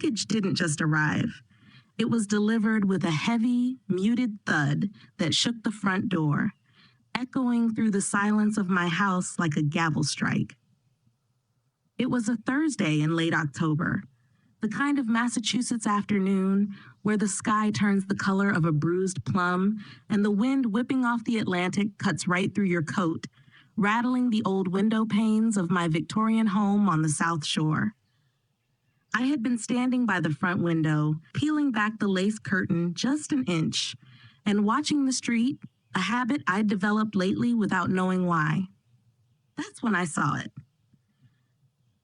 package didn't just arrive. It was delivered with a heavy, muted thud that shook the front door, echoing through the silence of my house like a gavel strike. It was a Thursday in late October, the kind of Massachusetts afternoon where the sky turns the color of a bruised plum and the wind whipping off the Atlantic cuts right through your coat, rattling the old window panes of my Victorian home on the South Shore. I had been standing by the front window, peeling back the lace curtain just an inch, and watching the street, a habit I'd developed lately without knowing why. That's when I saw it.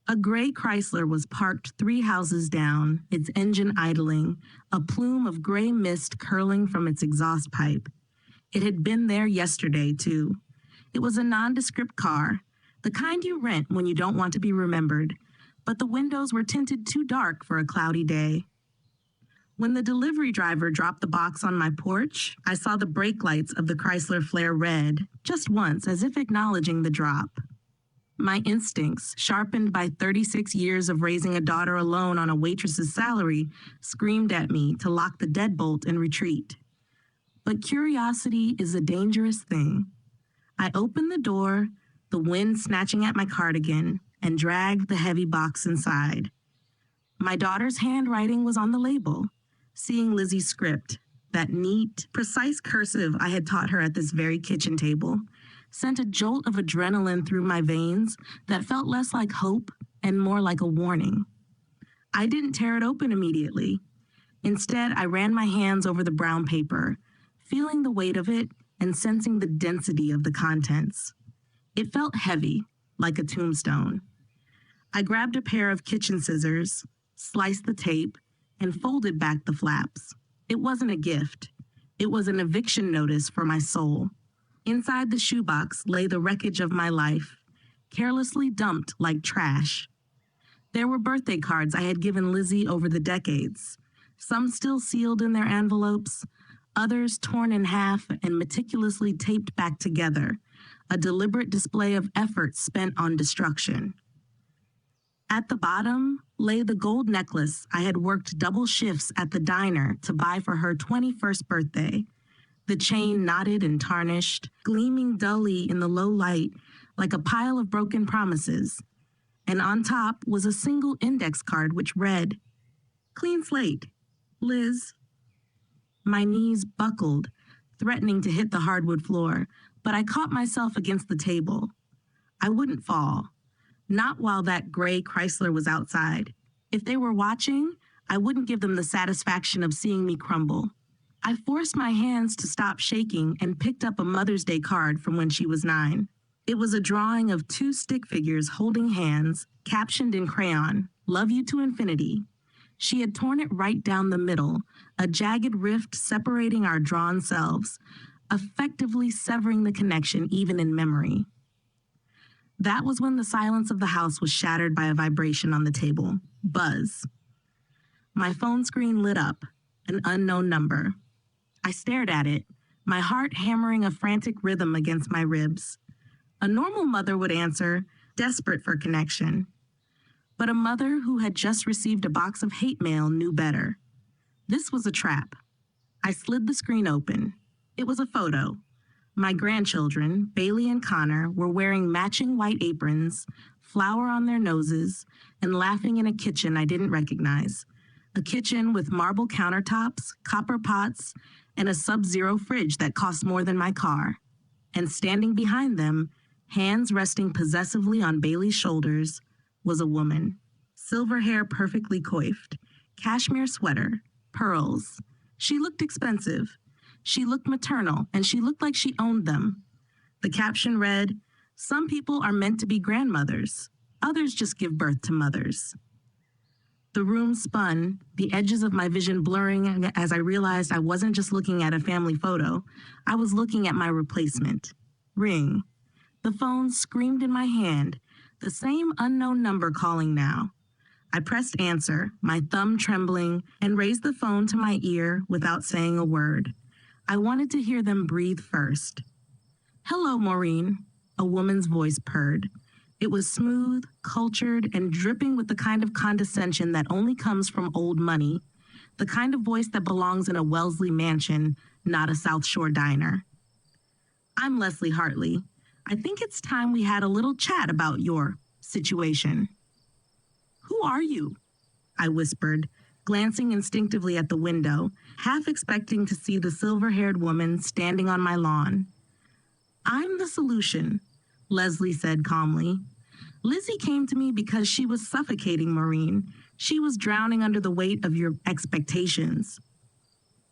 A gray Chrysler was parked 3 houses down, its engine idling, a plume of gray mist curling from its exhaust pipe. It had been there yesterday, too. It was a nondescript car, the kind you rent when you don't want to be remembered, but the windows were tinted too dark for a cloudy day. When the delivery driver dropped the box on my porch, I saw the brake lights of the Chrysler flare red, just once, as if acknowledging the drop. My instincts, sharpened by 36 years of raising a daughter alone on a waitress's salary, screamed at me to lock the deadbolt and retreat. But curiosity is a dangerous thing. I opened the door, the wind snatching at my cardigan, and dragged the heavy box inside. My daughter's handwriting was on the label. Seeing Lizzie's script, that neat, precise cursive I had taught her at this very kitchen table, sent a jolt of adrenaline through my veins that felt less like hope and more like a warning. I didn't tear it open immediately. Instead, I ran my hands over the brown paper, feeling the weight of it and sensing the density of the contents. It felt heavy, like a tombstone. I grabbed a pair of kitchen scissors, sliced the tape, and folded back the flaps. It wasn't a gift. It was an eviction notice for my soul. Inside the shoebox lay the wreckage of my life, carelessly dumped like trash. There were birthday cards I had given Lizzie over the decades, some still sealed in their envelopes, others torn in half and meticulously taped back together, a deliberate display of effort spent on destruction. At the bottom lay the gold necklace I had worked double shifts at the diner to buy for her 21st birthday, the chain knotted and tarnished, gleaming dully in the low light like a pile of broken promises. And on top was a single index card which read, "Clean slate, Liz." My knees buckled, threatening to hit the hardwood floor, but I caught myself against the table. I wouldn't fall. Not while that gray Chrysler was outside. If they were watching, I wouldn't give them the satisfaction of seeing me crumble. I forced my hands to stop shaking and picked up a Mother's Day card from when she was 9. It was a drawing of 2 stick figures holding hands, captioned in crayon, "Love you to infinity." She had torn it right down the middle, a jagged rift separating our drawn selves, effectively severing the connection even in memory. That was when the silence of the house was shattered by a vibration on the table. Buzz. My phone screen lit up, an unknown number. I stared at it, my heart hammering a frantic rhythm against my ribs. A normal mother would answer, desperate for connection. But a mother who had just received a box of hate mail knew better. This was a trap. I slid the screen open. It was a photo. My grandchildren, Bailey and Connor, were wearing matching white aprons, flour on their noses, and laughing in a kitchen I didn't recognize. A kitchen with marble countertops, copper pots, and a sub-zero fridge that cost more than my car. And standing behind them, hands resting possessively on Bailey's shoulders, was a woman. Silver hair perfectly coiffed, cashmere sweater, pearls. She looked expensive. She looked maternal, and she looked like she owned them. The caption read, "Some people are meant to be grandmothers. Others just give birth to mothers." The room spun, the edges of my vision blurring as I realized I wasn't just looking at a family photo. I was looking at my replacement. Ring. The phone screamed in my hand, the same unknown number calling now. I pressed answer, my thumb trembling, and raised the phone to my ear without saying a word. I wanted to hear them breathe first. "Hello, Maureen," a woman's voice purred. It was smooth, cultured, and dripping with the kind of condescension that only comes from old money, the kind of voice that belongs in a Wellesley mansion, not a South Shore diner. I'm Leslie Hartley. I think it's time we had a little chat about your situation. Who are you? I whispered, glancing instinctively at the window, half expecting to see the silver-haired woman standing on my lawn. I'm the solution, Leslie said calmly. Lizzie came to me because she was suffocating Maureen. She was drowning under the weight of your expectations.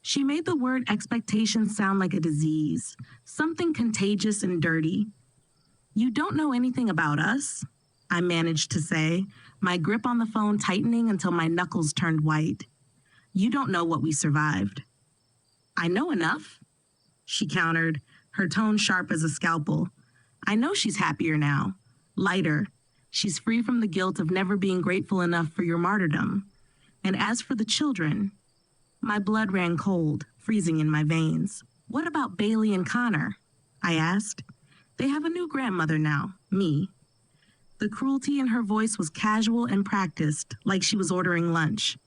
She made the word expectation sound like a disease, something contagious and dirty. You don't know anything about us, I managed to say, my grip on the phone tightening until my knuckles turned white. You don't know what we survived. I know enough, she countered, her tone sharp as a scalpel. I know she's happier now, lighter. She's free from the guilt of never being grateful enough for your martyrdom. And as for the children, my blood ran cold, freezing in my veins. What about Bailey and Connor? I asked. They have a new grandmother now, me. The cruelty in her voice was casual and practiced, like she was ordering lunch.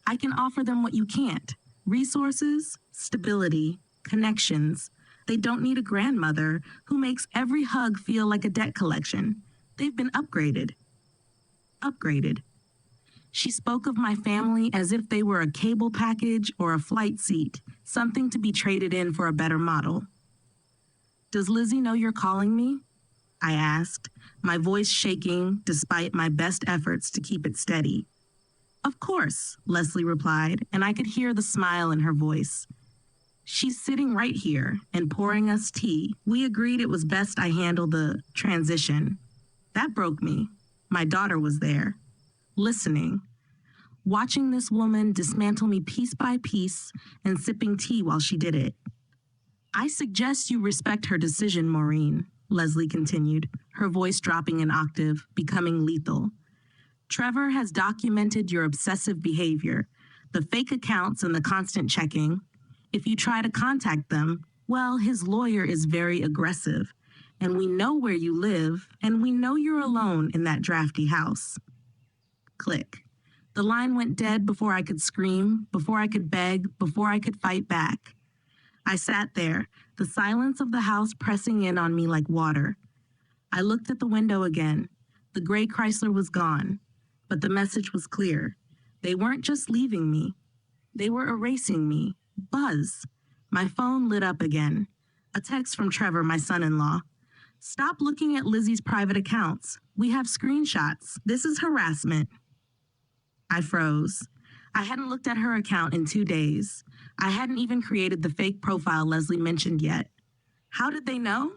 I can offer them what you can't. Resources, stability, connections. They don't need a grandmother who makes every hug feel like a debt collection. They've been upgraded. Upgraded. She spoke of my family as if they were a cable package or a flight seat, something to be traded in for a better model. Does Lizzie know you're calling me? I asked, my voice shaking despite my best efforts to keep it steady. Of course, Leslie replied, and I could hear the smile in her voice. She's sitting right here and pouring us tea. We agreed it was best I handle the transition. That broke me. My daughter was there, listening, watching this woman dismantle me piece by piece and sipping tea while she did it. I suggest you respect her decision, Maureen, Leslie continued, her voice dropping an octave, becoming lethal. Trevor has documented your obsessive behavior, the fake accounts and the constant checking. If you try to contact them, well, his lawyer is very aggressive, and we know where you live, and we know you're alone in that drafty house. Click. The line went dead before I could scream, before I could beg, before I could fight back. I sat there, the silence of the house pressing in on me like water. I looked at the window again. The gray Chrysler was gone, but the message was clear. They weren't just leaving me. They were erasing me. Buzz. My phone lit up again. A text from Trevor, my son-in-law. Stop looking at Lizzie's private accounts. We have screenshots. This is harassment. I froze. I hadn't looked at her account in 2 days. I hadn't even created the fake profile Leslie mentioned yet. How did they know?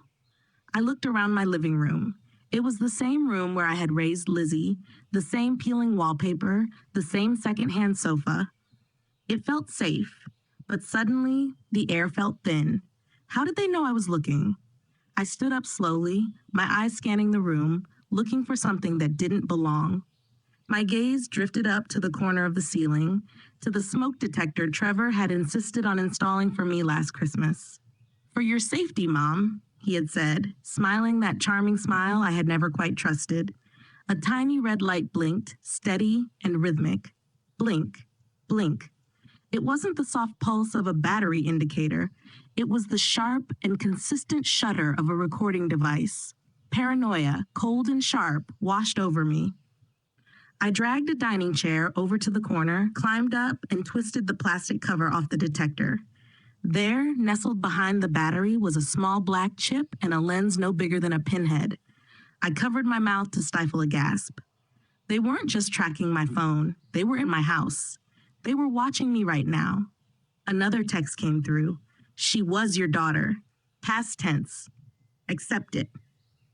I looked around my living room. It was the same room where I had raised Lizzie, the same peeling wallpaper, the same secondhand sofa. It felt safe, but suddenly the air felt thin. How did they know I was looking? I stood up slowly, my eyes scanning the room, looking for something that didn't belong. My gaze drifted up to the corner of the ceiling, to the smoke detector Trevor had insisted on installing for me last Christmas. For your safety, Mom, he had said, smiling that charming smile I had never quite trusted. A tiny red light blinked, steady and rhythmic. Blink, blink. It wasn't the soft pulse of a battery indicator. It was the sharp and consistent shudder of a recording device. Paranoia, cold and sharp, washed over me. I dragged a dining chair over to the corner, climbed up, and twisted the plastic cover off the detector. There, nestled behind the battery, was a small black chip and a lens no bigger than a pinhead. I covered my mouth to stifle a gasp. They weren't just tracking my phone. They were in my house. They were watching me right now. Another text came through. She was your daughter. Past tense. Accept it.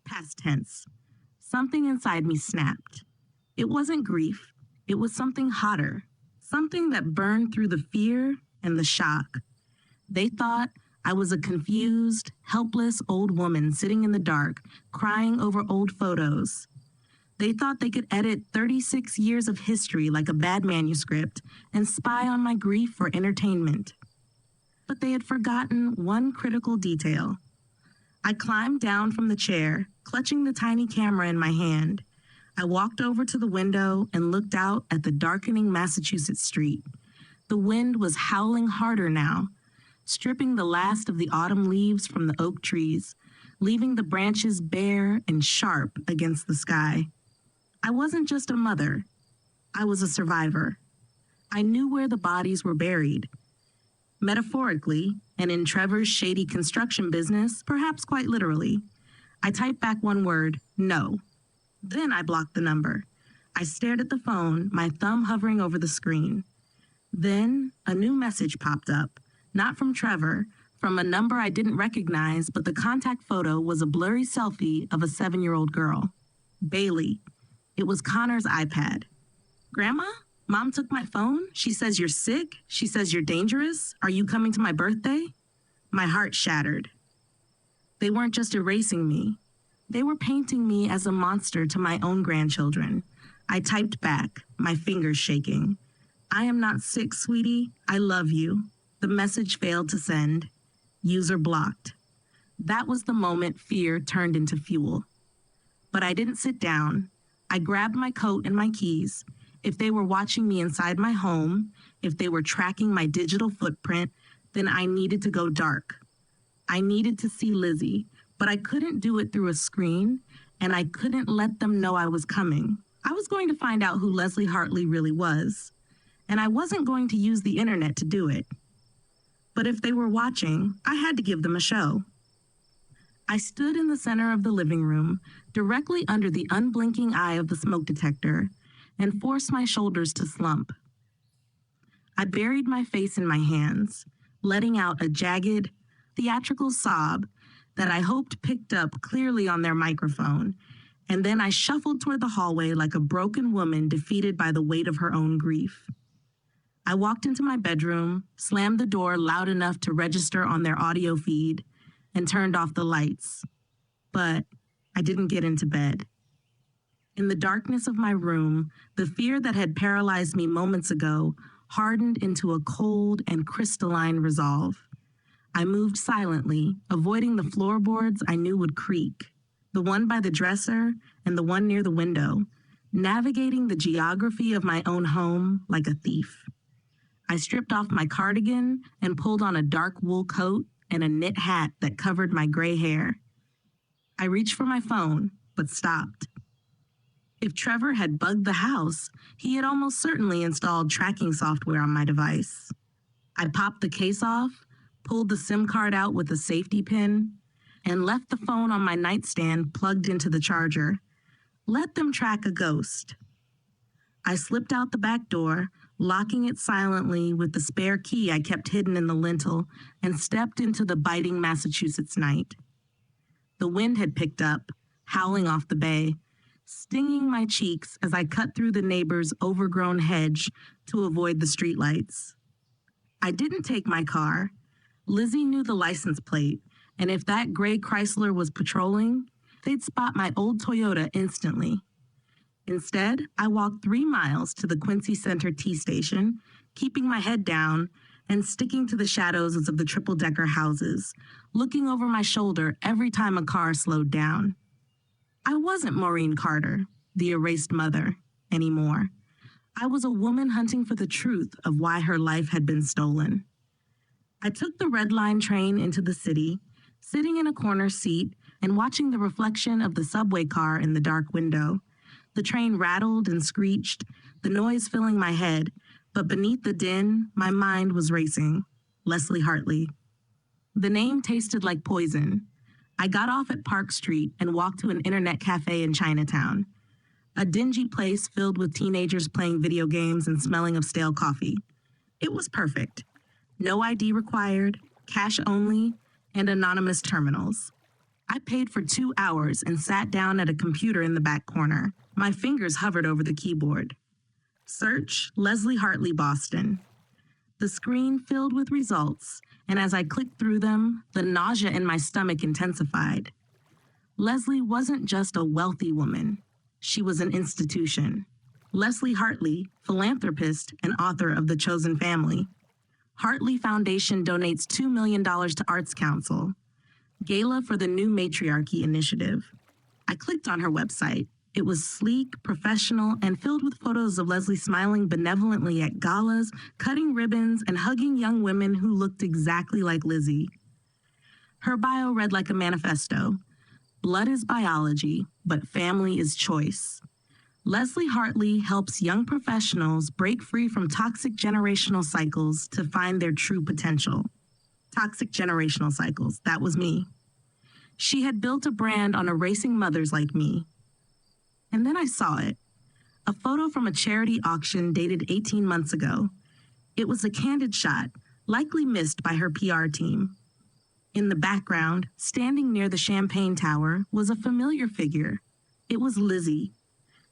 Past tense. Something inside me snapped. It wasn't grief. It was something hotter. Something that burned through the fear and the shock. They thought I was a confused, helpless old woman sitting in the dark, crying over old photos. They thought they could edit 36 years of history like a bad manuscript and spy on my grief for entertainment. But they had forgotten one critical detail. I climbed down from the chair, clutching the tiny camera in my hand. I walked over to the window and looked out at the darkening Massachusetts street. The wind was howling harder now, stripping the last of the autumn leaves from the oak trees, leaving the branches bare and sharp against the sky. I wasn't just a mother. I was a survivor. I knew where the bodies were buried. Metaphorically, and in Trevor's shady construction business, perhaps quite literally. I typed back one word, no. Then I blocked the number. I stared at the phone, my thumb hovering over the screen. Then a new message popped up, not from Trevor, from a number I didn't recognize, but the contact photo was a blurry selfie of a 7-year-old girl. Bailey. It was Connor's iPad. Grandma? Mom took my phone? She says you're sick? She says you're dangerous? Are you coming to my birthday? My heart shattered. They weren't just erasing me. They were painting me as a monster to my own grandchildren. I typed back, my fingers shaking. I am not sick, sweetie. I love you. The message failed to send. User blocked. That was the moment fear turned into fuel. But I didn't sit down. I grabbed my coat and my keys. If they were watching me inside my home, if they were tracking my digital footprint, then I needed to go dark. I needed to see Lizzie, but I couldn't do it through a screen, and I couldn't let them know I was coming. I was going to find out who Leslie Hartley really was, and I wasn't going to use the internet to do it. But if they were watching, I had to give them a show. I stood in the center of the living room, directly under the unblinking eye of the smoke detector, and forced my shoulders to slump. I buried my face in my hands, letting out a jagged, theatrical sob that I hoped picked up clearly on their microphone, and then I shuffled toward the hallway like a broken woman defeated by the weight of her own grief. I walked into my bedroom, slammed the door loud enough to register on their audio feed, and turned off the lights. But I didn't get into bed. In the darkness of my room, the fear that had paralyzed me moments ago hardened into a cold and crystalline resolve. I moved silently, avoiding the floorboards I knew would creak, the one by the dresser and the one near the window, navigating the geography of my own home like a thief. I stripped off my cardigan and pulled on a dark wool coat and a knit hat that covered my gray hair. I reached for my phone, but stopped. If Trevor had bugged the house, he had almost certainly installed tracking software on my device. I popped the case off, pulled the SIM card out with a safety pin, and left the phone on my nightstand plugged into the charger. Let them track a ghost. I slipped out the back door, locking it silently with the spare key I kept hidden in the lintel, and stepped into the biting Massachusetts night. The wind had picked up, howling off the bay, stinging my cheeks as I cut through the neighbor's overgrown hedge to avoid the streetlights. I didn't take my car. Lizzie knew the license plate, and if that gray Chrysler was patrolling, they'd spot my old Toyota instantly. Instead, I walked 3 miles to the Quincy Center T station, keeping my head down and sticking to the shadows of the triple-decker houses, looking over my shoulder every time a car slowed down. I wasn't Maureen Carter, the erased mother, anymore. I was a woman hunting for the truth of why her life had been stolen. I took the Red Line train into the city, sitting in a corner seat and watching the reflection of the subway car in the dark window. The train rattled and screeched, the noise filling my head, but beneath the din, my mind was racing. Leslie Hartley. The name tasted like poison. I got off at Park Street and walked to an internet cafe in Chinatown, a dingy place filled with teenagers playing video games and smelling of stale coffee. It was perfect. No ID required, cash only, and anonymous terminals. I paid for 2 hours and sat down at a computer in the back corner. My fingers hovered over the keyboard. Search Leslie Hartley Boston. The screen filled with results, and as I clicked through them, the nausea in my stomach intensified. Leslie wasn't just a wealthy woman. She was an institution. Leslie Hartley, philanthropist and author of The Chosen Family. Hartley Foundation donates $2 million to Arts Council. Gala for the New Matriarchy Initiative. I clicked on her website. It was sleek, professional, and filled with photos of Leslie smiling benevolently at galas, cutting ribbons, and hugging young women who looked exactly like Lizzie. Her bio read like a manifesto. Blood is biology, but family is choice. Leslie Hartley helps young professionals break free from toxic generational cycles to find their true potential. Toxic generational cycles, that was me. She had built a brand on erasing mothers like me. And then I saw it. A photo from a charity auction dated 18 months ago. It was a candid shot, likely missed by her PR team. In the background, standing near the champagne tower, was a familiar figure. It was Lizzie.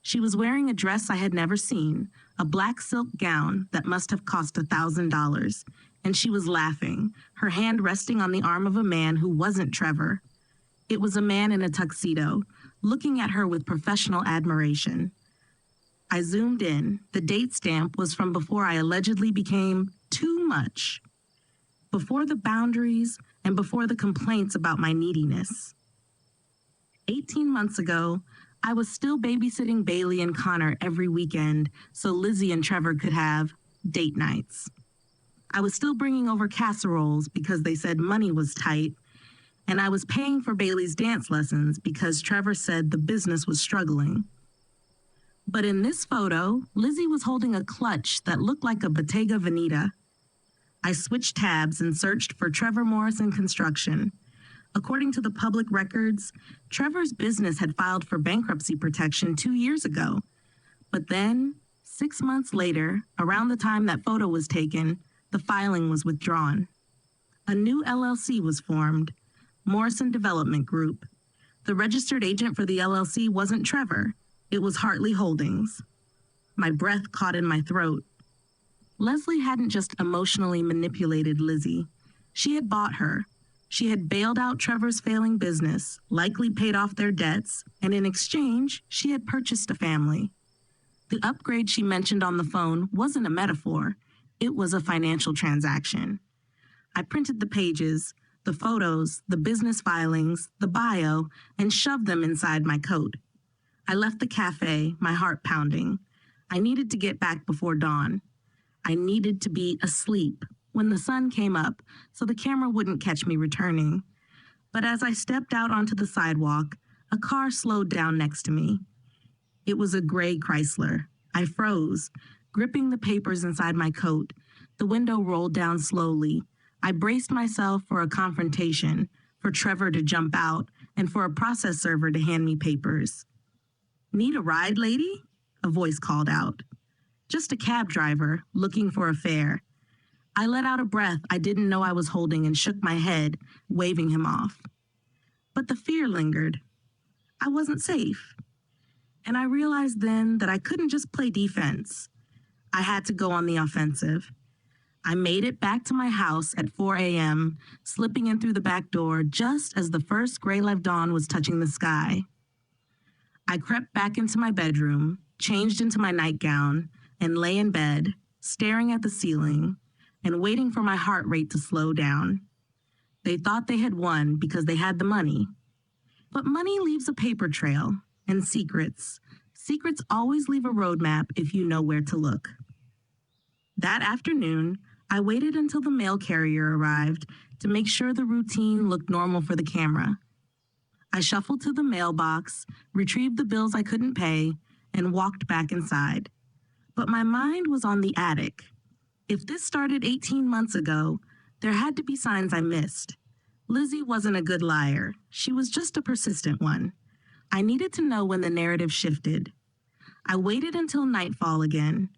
She was wearing a dress I had never seen, a black silk gown that must have cost $1,000, and she was laughing, her hand resting on the arm of a man who wasn't Trevor. It was a man in a tuxedo, looking at her with professional admiration. I zoomed in. The date stamp was from before I allegedly became too much. Before the boundaries and before the complaints about my neediness. 18 months ago, I was still babysitting Bailey and Connor every weekend so Lizzie and Trevor could have date nights. I was still bringing over casseroles because they said money was tight, and I was paying for Bailey's dance lessons because Trevor said the business was struggling. But in this photo, Lizzie was holding a clutch that looked like a Bottega Veneta. I switched tabs and searched for Trevor Morrison Construction. According to the public records, Trevor's business had filed for bankruptcy protection 2 years ago. But then, 6 months later, around the time that photo was taken, the filing was withdrawn. A new LLC was formed, Morrison Development Group. The registered agent for the LLC wasn't Trevor. It was Hartley Holdings. My breath caught in my throat. Leslie hadn't just emotionally manipulated Lizzie. She had bought her. She had bailed out Trevor's failing business, likely paid off their debts, and in exchange, she had purchased a family. The upgrade she mentioned on the phone wasn't a metaphor. It was a financial transaction. I printed the pages, the photos, the business filings, the bio, and shoved them inside my coat. I left the cafe, my heart pounding. I needed to get back before dawn. I needed to be asleep when the sun came up so the camera wouldn't catch me returning. But as I stepped out onto the sidewalk, a car slowed down next to me. It was a gray Chrysler. I froze, gripping the papers inside my coat. The window rolled down slowly. I braced myself for a confrontation, for Trevor to jump out, and for a process server to hand me papers. "Need a ride, lady?" a voice called out. Just a cab driver, looking for a fare. I let out a breath I didn't know I was holding and shook my head, waving him off. But the fear lingered. I wasn't safe. And I realized then that I couldn't just play defense. I had to go on the offensive. I made it back to my house at 4 a.m., slipping in through the back door just as the first gray-live dawn was touching the sky. I crept back into my bedroom, changed into my nightgown, and lay in bed, staring at the ceiling and waiting for my heart rate to slow down. They thought they had won because they had the money. But money leaves a paper trail, and secrets always leave a roadmap if you know where to look. That afternoon, I waited until the mail carrier arrived to make sure the routine looked normal for the camera. I shuffled to the mailbox, retrieved the bills I couldn't pay, and walked back inside. But my mind was on the attic. If this started 18 months ago, there had to be signs I missed. Lizzie wasn't a good liar. She was just a persistent one. I needed to know when the narrative shifted. I waited until nightfall again.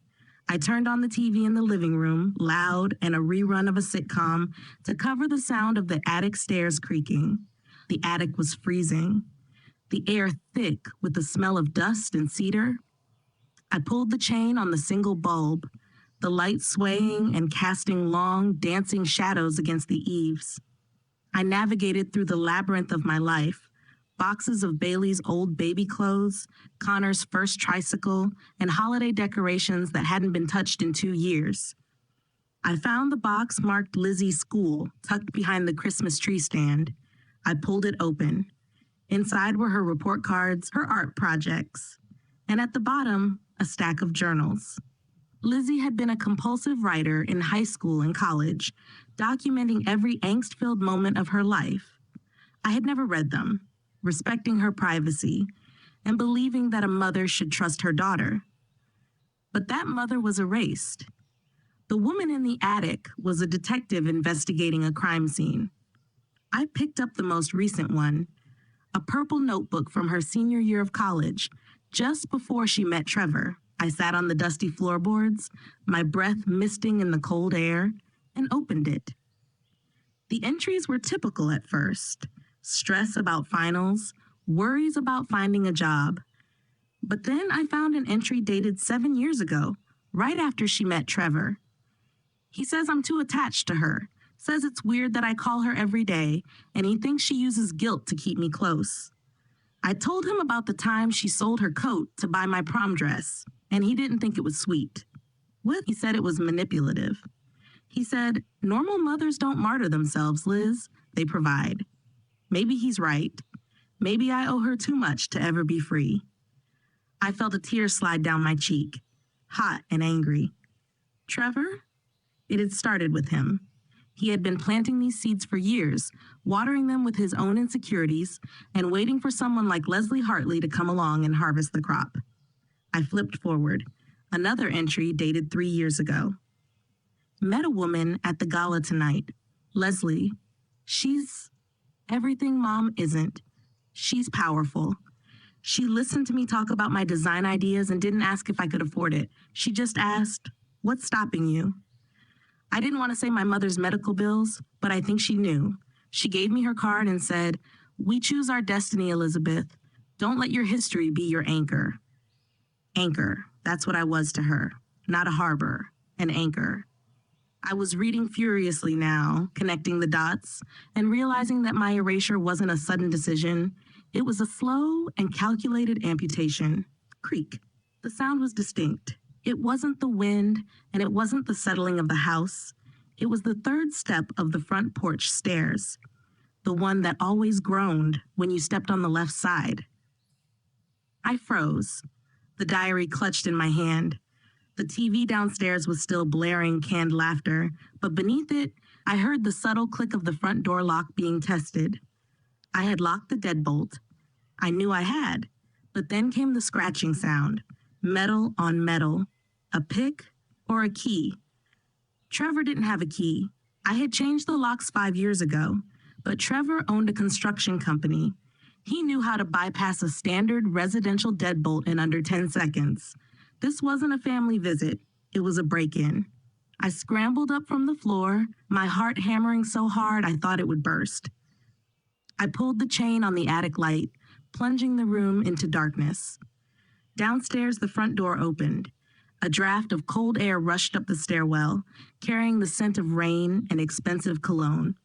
I turned on the TV in the living room, loud and a rerun of a sitcom, to cover the sound of the attic stairs creaking. The attic was freezing. The air thick with the smell of dust and cedar. I pulled the chain on the single bulb, the light swaying and casting long, dancing shadows against the eaves. I navigated through the labyrinth of my life, boxes of Bailey's old baby clothes, Connor's first tricycle, and holiday decorations that hadn't been touched in 2 years. I found the box marked Lizzie's school, tucked behind the Christmas tree stand. I pulled it open. Inside were her report cards, her art projects, and at the bottom, a stack of journals. Lizzie had been a compulsive writer in high school and college, documenting every angst-filled moment of her life. I had never read them, respecting her privacy, and believing that a mother should trust her daughter. But that mother was erased. The woman in the attic was a detective investigating a crime scene. I picked up the most recent one, a purple notebook from her senior year of college, just before she met Trevor. I sat on the dusty floorboards, my breath misting in the cold air, and opened it. The entries were typical at first. Stress about finals, worries about finding a job. But then I found an entry dated 7 years ago, right after she met Trevor. He says I'm too attached to her, says it's weird that I call her every day, and he thinks she uses guilt to keep me close. I told him about the time she sold her coat to buy my prom dress, and he didn't think it was sweet. He said it was manipulative. He said, normal mothers don't martyr themselves, Liz. They provide. Maybe he's right. Maybe I owe her too much to ever be free. I felt a tear slide down my cheek, hot and angry. Trevor? It had started with him. He had been planting these seeds for years, watering them with his own insecurities, and waiting for someone like Leslie Hartley to come along and harvest the crop. I flipped forward. Another entry dated 3 years ago. Met a woman at the gala tonight. Leslie. She's everything Mom isn't. She's powerful. She listened to me talk about my design ideas and didn't ask if I could afford it. She just asked, "What's stopping you?" I didn't want to say my mother's medical bills, but I think she knew. She gave me her card and said, "We choose our destiny, Elizabeth. Don't let your history be your anchor." Anchor, that's what I was to her. Not a harbor, an anchor. I was reading furiously now, connecting the dots, and realizing that my erasure wasn't a sudden decision. It was a slow and calculated amputation. Creak. The sound was distinct. It wasn't the wind, and it wasn't the settling of the house. It was the third step of the front porch stairs, the one that always groaned when you stepped on the left side. I froze, the diary clutched in my hand. The TV downstairs was still blaring canned laughter, but beneath it, I heard the subtle click of the front door lock being tested. I had locked the deadbolt. I knew I had, but then came the scratching sound. Metal on metal. A pick or a key. Trevor didn't have a key. I had changed the locks 5 years ago, but Trevor owned a construction company. He knew how to bypass a standard residential deadbolt in under 10 seconds. This wasn't a family visit. It was a break-in. I scrambled up from the floor, my heart hammering so hard I thought it would burst. I pulled the chain on the attic light, plunging the room into darkness. Downstairs, the front door opened. A draft of cold air rushed up the stairwell, carrying the scent of rain and expensive cologne.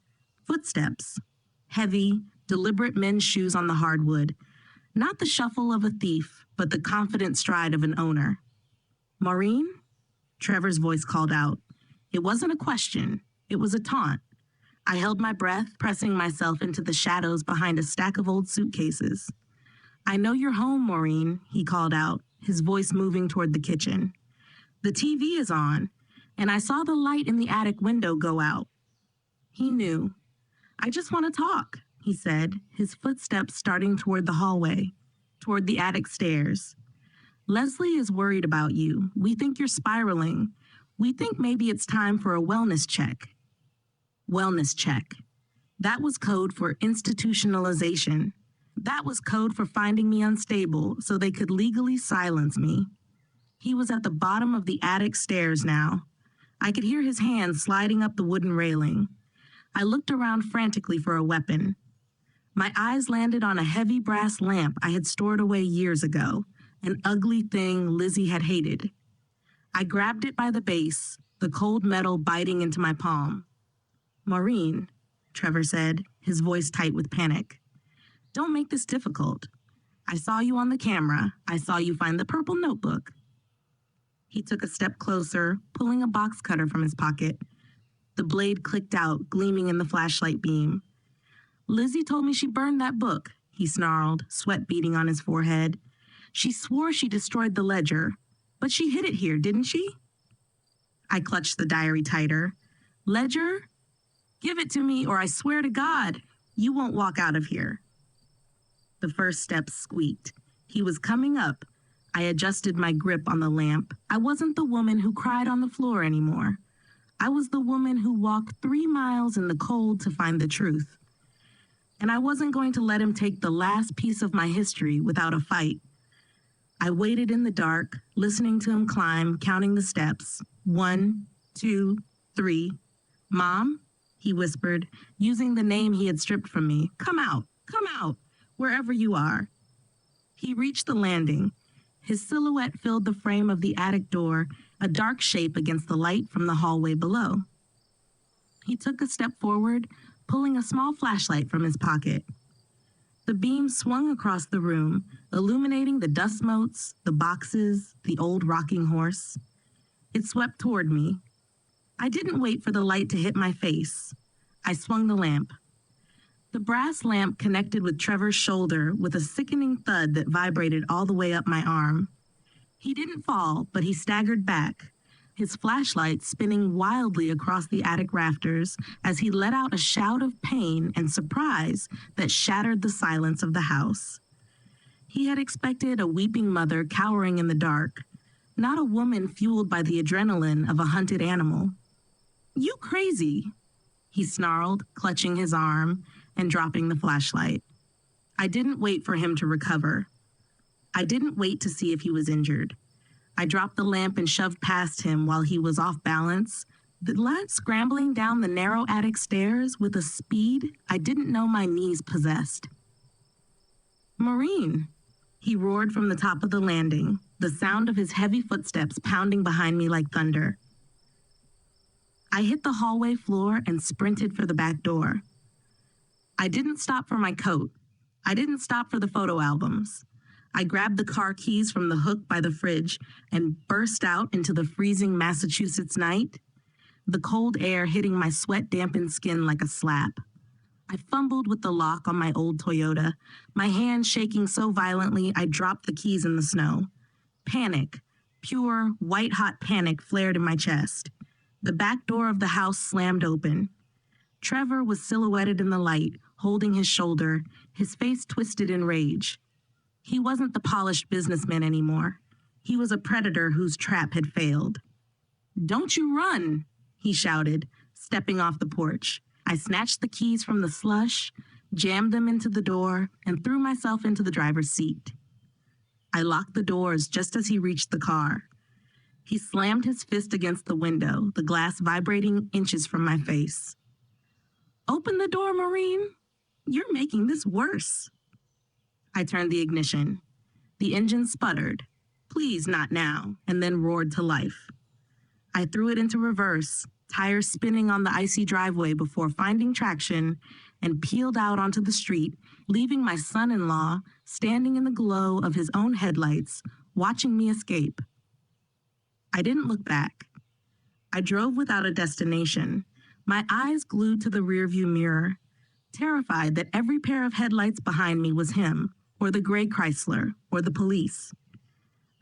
Footsteps. Heavy, deliberate men's shoes on the hardwood. Not the shuffle of a thief, but the confident stride of an owner. "Maureen?" Trevor's voice called out. It wasn't a question. It was a taunt. I held my breath, pressing myself into the shadows behind a stack of old suitcases. "I know you're home, Maureen," he called out, his voice moving toward the kitchen. "The TV is on, and I saw the light in the attic window go out." He knew. "I just want to talk," he said, his footsteps starting toward the hallway, toward the attic stairs. "Leslie is worried about you. We think you're spiraling. We think maybe it's time for a wellness check." Wellness check. That was code for institutionalization. That was code for finding me unstable so they could legally silence me. He was at the bottom of the attic stairs now. I could hear his hand sliding up the wooden railing. I looked around frantically for a weapon. My eyes landed on a heavy brass lamp I had stored away years ago, an ugly thing Lizzie had hated. I grabbed it by the base, the cold metal biting into my palm. "Maureen," Trevor said, his voice tight with panic. "Don't make this difficult. I saw you on the camera. I saw you find the purple notebook." He took a step closer, pulling a box cutter from his pocket. The blade clicked out, gleaming in the flashlight beam. Lizzie told me she burned that book, he snarled, sweat beading on his forehead. She swore she destroyed the ledger, but she hid it here, didn't she? I clutched the diary tighter. Ledger? Give it to me, or I swear to God, you won't walk out of here. The first step squeaked. He was coming up. I adjusted my grip on the lamp. I wasn't the woman who cried on the floor anymore. I was the woman who walked 3 miles in the cold to find the truth. And I wasn't going to let him take the last piece of my history without a fight. I waited in the dark, listening to him climb, counting the steps. 1, 2, 3. Mom, he whispered, using the name he had stripped from me. Come out, wherever you are. He reached the landing. His silhouette filled the frame of the attic door, a dark shape against the light from the hallway below. He took a step forward, pulling a small flashlight from his pocket. The beam swung across the room, illuminating the dust motes, the boxes, the old rocking horse. It swept toward me. I didn't wait for the light to hit my face. I swung the lamp. The brass lamp connected with Trevor's shoulder with a sickening thud that vibrated all the way up my arm. He didn't fall, but he staggered back, his flashlight spinning wildly across the attic rafters as he let out a shout of pain and surprise that shattered the silence of the house. He had expected a weeping mother cowering in the dark, not a woman fueled by the adrenaline of a hunted animal. You crazy, he snarled, clutching his arm and dropping the flashlight. I didn't wait for him to recover. I didn't wait to see if he was injured. I dropped the lamp and shoved past him while he was off balance, the lad scrambling down the narrow attic stairs with a speed I didn't know my knees possessed. Maureen, he roared from the top of the landing, the sound of his heavy footsteps pounding behind me like thunder. I hit the hallway floor and sprinted for the back door. I didn't stop for my coat. I didn't stop for the photo albums. I grabbed the car keys from the hook by the fridge and burst out into the freezing Massachusetts night, the cold air hitting my sweat-dampened skin like a slap. I fumbled with the lock on my old Toyota, my hand shaking so violently I dropped the keys in the snow. Panic, pure, white-hot panic flared in my chest. The back door of the house slammed open. Trevor was silhouetted in the light, holding his shoulder, his face twisted in rage. He wasn't the polished businessman anymore. He was a predator whose trap had failed. Don't you run, he shouted, stepping off the porch. I snatched the keys from the slush, jammed them into the door, and threw myself into the driver's seat. I locked the doors just as he reached the car. He slammed his fist against the window, the glass vibrating inches from my face. Open the door, Maureen. You're making this worse. I turned the ignition. The engine sputtered. Please, not now, and then roared to life. I threw it into reverse, tires spinning on the icy driveway before finding traction, and peeled out onto the street, leaving my son-in-law standing in the glow of his own headlights, watching me escape. I didn't look back. I drove without a destination, my eyes glued to the rearview mirror, terrified that every pair of headlights behind me was him, or the gray Chrysler, or the police.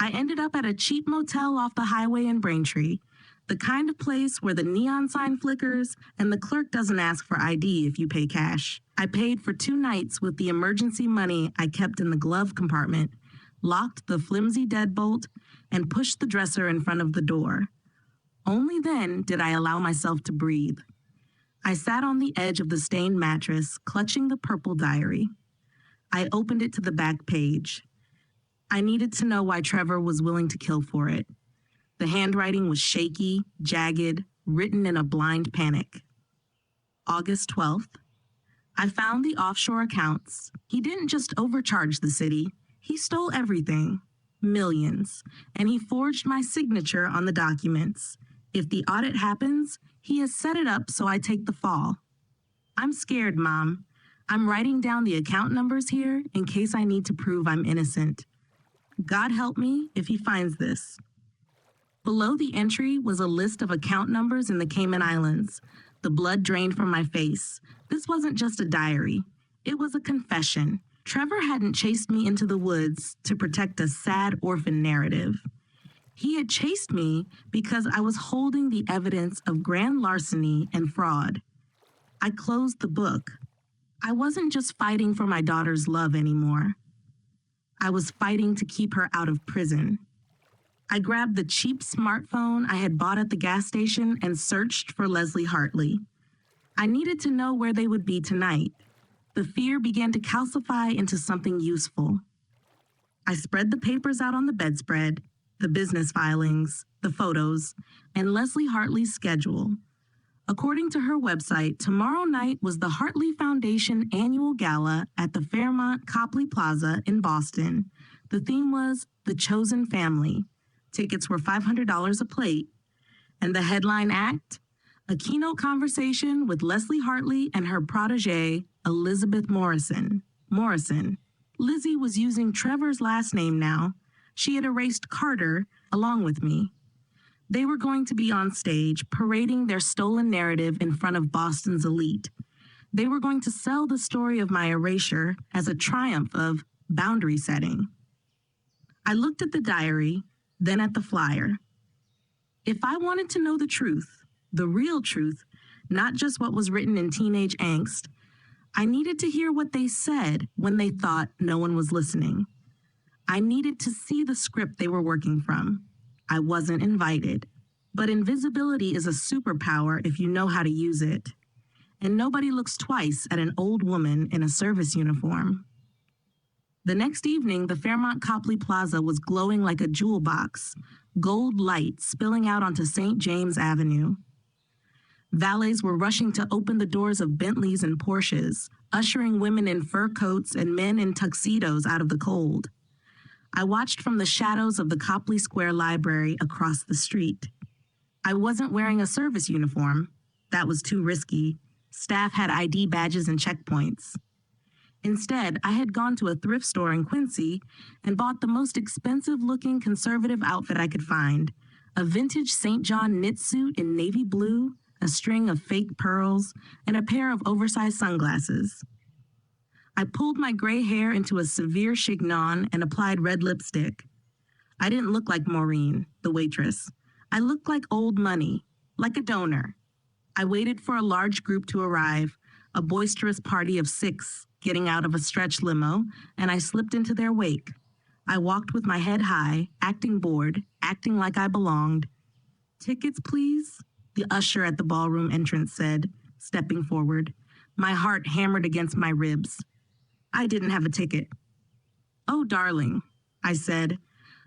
I ended up at a cheap motel off the highway in Braintree, the kind of place where the neon sign flickers and the clerk doesn't ask for ID if you pay cash. I paid for 2 nights with the emergency money I kept in the glove compartment, locked the flimsy deadbolt, and pushed the dresser in front of the door. Only then did I allow myself to breathe. I sat on the edge of the stained mattress, clutching the purple diary. I opened it to the back page. I needed to know why Trevor was willing to kill for it. The handwriting was shaky, jagged, written in a blind panic. August 12th. I found the offshore accounts. He didn't just overcharge the city. He stole everything. Millions. And he forged my signature on the documents. If the audit happens, he has set it up so I take the fall. I'm scared, Mom. I'm writing down the account numbers here in case I need to prove I'm innocent. God help me if he finds this. Below the entry was a list of account numbers in the Cayman Islands. The blood drained from my face. This wasn't just a diary. It was a confession. Trevor hadn't chased me into the woods to protect a sad orphan narrative. He had chased me because I was holding the evidence of grand larceny and fraud. I closed the book. I wasn't just fighting for my daughter's love anymore. I was fighting to keep her out of prison. I grabbed the cheap smartphone I had bought at the gas station and searched for Leslie Hartley. I needed to know where they would be tonight. The fear began to calcify into something useful. I spread the papers out on the bedspread, the business filings, the photos, and Leslie Hartley's schedule. According to her website, tomorrow night was the Hartley Foundation annual gala at the Fairmont Copley Plaza in Boston. The theme was The Chosen Family. Tickets were $500 a plate. And the headline act? A keynote conversation with Leslie Hartley and her protege, Elizabeth Morrison. Lizzie was using Trevor's last name now. She had erased Carter along with me. They were going to be on stage, parading their stolen narrative in front of Boston's elite. They were going to sell the story of my erasure as a triumph of boundary setting. I looked at the diary, then at the flyer. If I wanted to know the truth, the real truth, not just what was written in teenage angst, I needed to hear what they said when they thought no one was listening. I needed to see the script they were working from. I wasn't invited. But invisibility is a superpower if you know how to use it. And nobody looks twice at an old woman in a service uniform. The next evening, the Fairmont Copley Plaza was glowing like a jewel box, gold light spilling out onto St. James Avenue. Valets were rushing to open the doors of Bentleys and Porsches, ushering women in fur coats and men in tuxedos out of the cold. I watched from the shadows of the Copley Square Library across the street. I wasn't wearing a service uniform. That was too risky. Staff had ID badges and checkpoints. Instead, I had gone to a thrift store in Quincy and bought the most expensive-looking conservative outfit I could find, a vintage St. John knit suit in navy blue, a string of fake pearls, and a pair of oversized sunglasses. I pulled my gray hair into a severe chignon and applied red lipstick. I didn't look like Maureen, the waitress. I looked like old money, like a donor. I waited for a large group to arrive, a boisterous party of 6 getting out of a stretch limo, and I slipped into their wake. I walked with my head high, acting bored, acting like I belonged. "Tickets, please?" the usher at the ballroom entrance said, stepping forward. My heart hammered against my ribs. I didn't have a ticket. "Oh, darling," I said,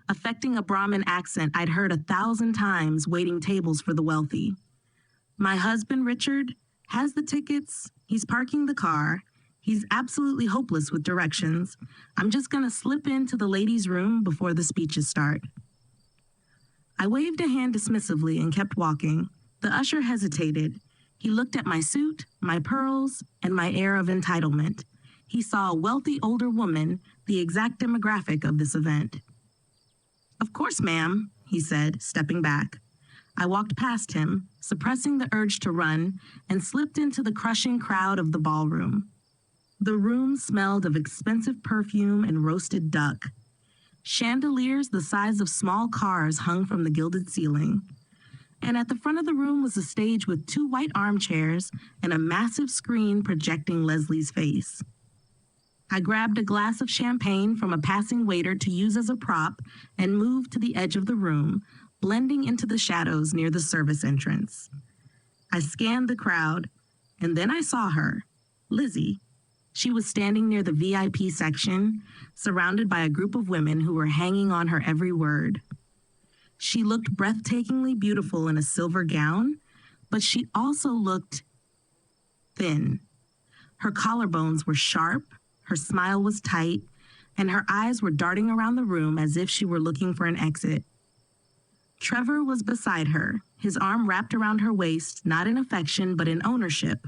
affecting a Brahmin accent I'd heard 1,000 times waiting tables for the wealthy. "My husband, Richard, has the tickets. He's parking the car. He's absolutely hopeless with directions. I'm just going to slip into the ladies' room before the speeches start." I waved a hand dismissively and kept walking. The usher hesitated. He looked at my suit, my pearls, and my air of entitlement. He saw a wealthy older woman, the exact demographic of this event. "Of course, ma'am," he said, stepping back. I walked past him, suppressing the urge to run, and slipped into the crushing crowd of the ballroom. The room smelled of expensive perfume and roasted duck. Chandeliers the size of small cars hung from the gilded ceiling. And at the front of the room was a stage with 2 white armchairs and a massive screen projecting Leslie's face. I grabbed a glass of champagne from a passing waiter to use as a prop and moved to the edge of the room, blending into the shadows near the service entrance. I scanned the crowd, and then I saw her, Lizzie. She was standing near the VIP section, surrounded by a group of women who were hanging on her every word. She looked breathtakingly beautiful in a silver gown, but she also looked thin. Her collarbones were sharp, her smile was tight, and her eyes were darting around the room as if she were looking for an exit. Trevor was beside her, his arm wrapped around her waist, not in affection, but in ownership.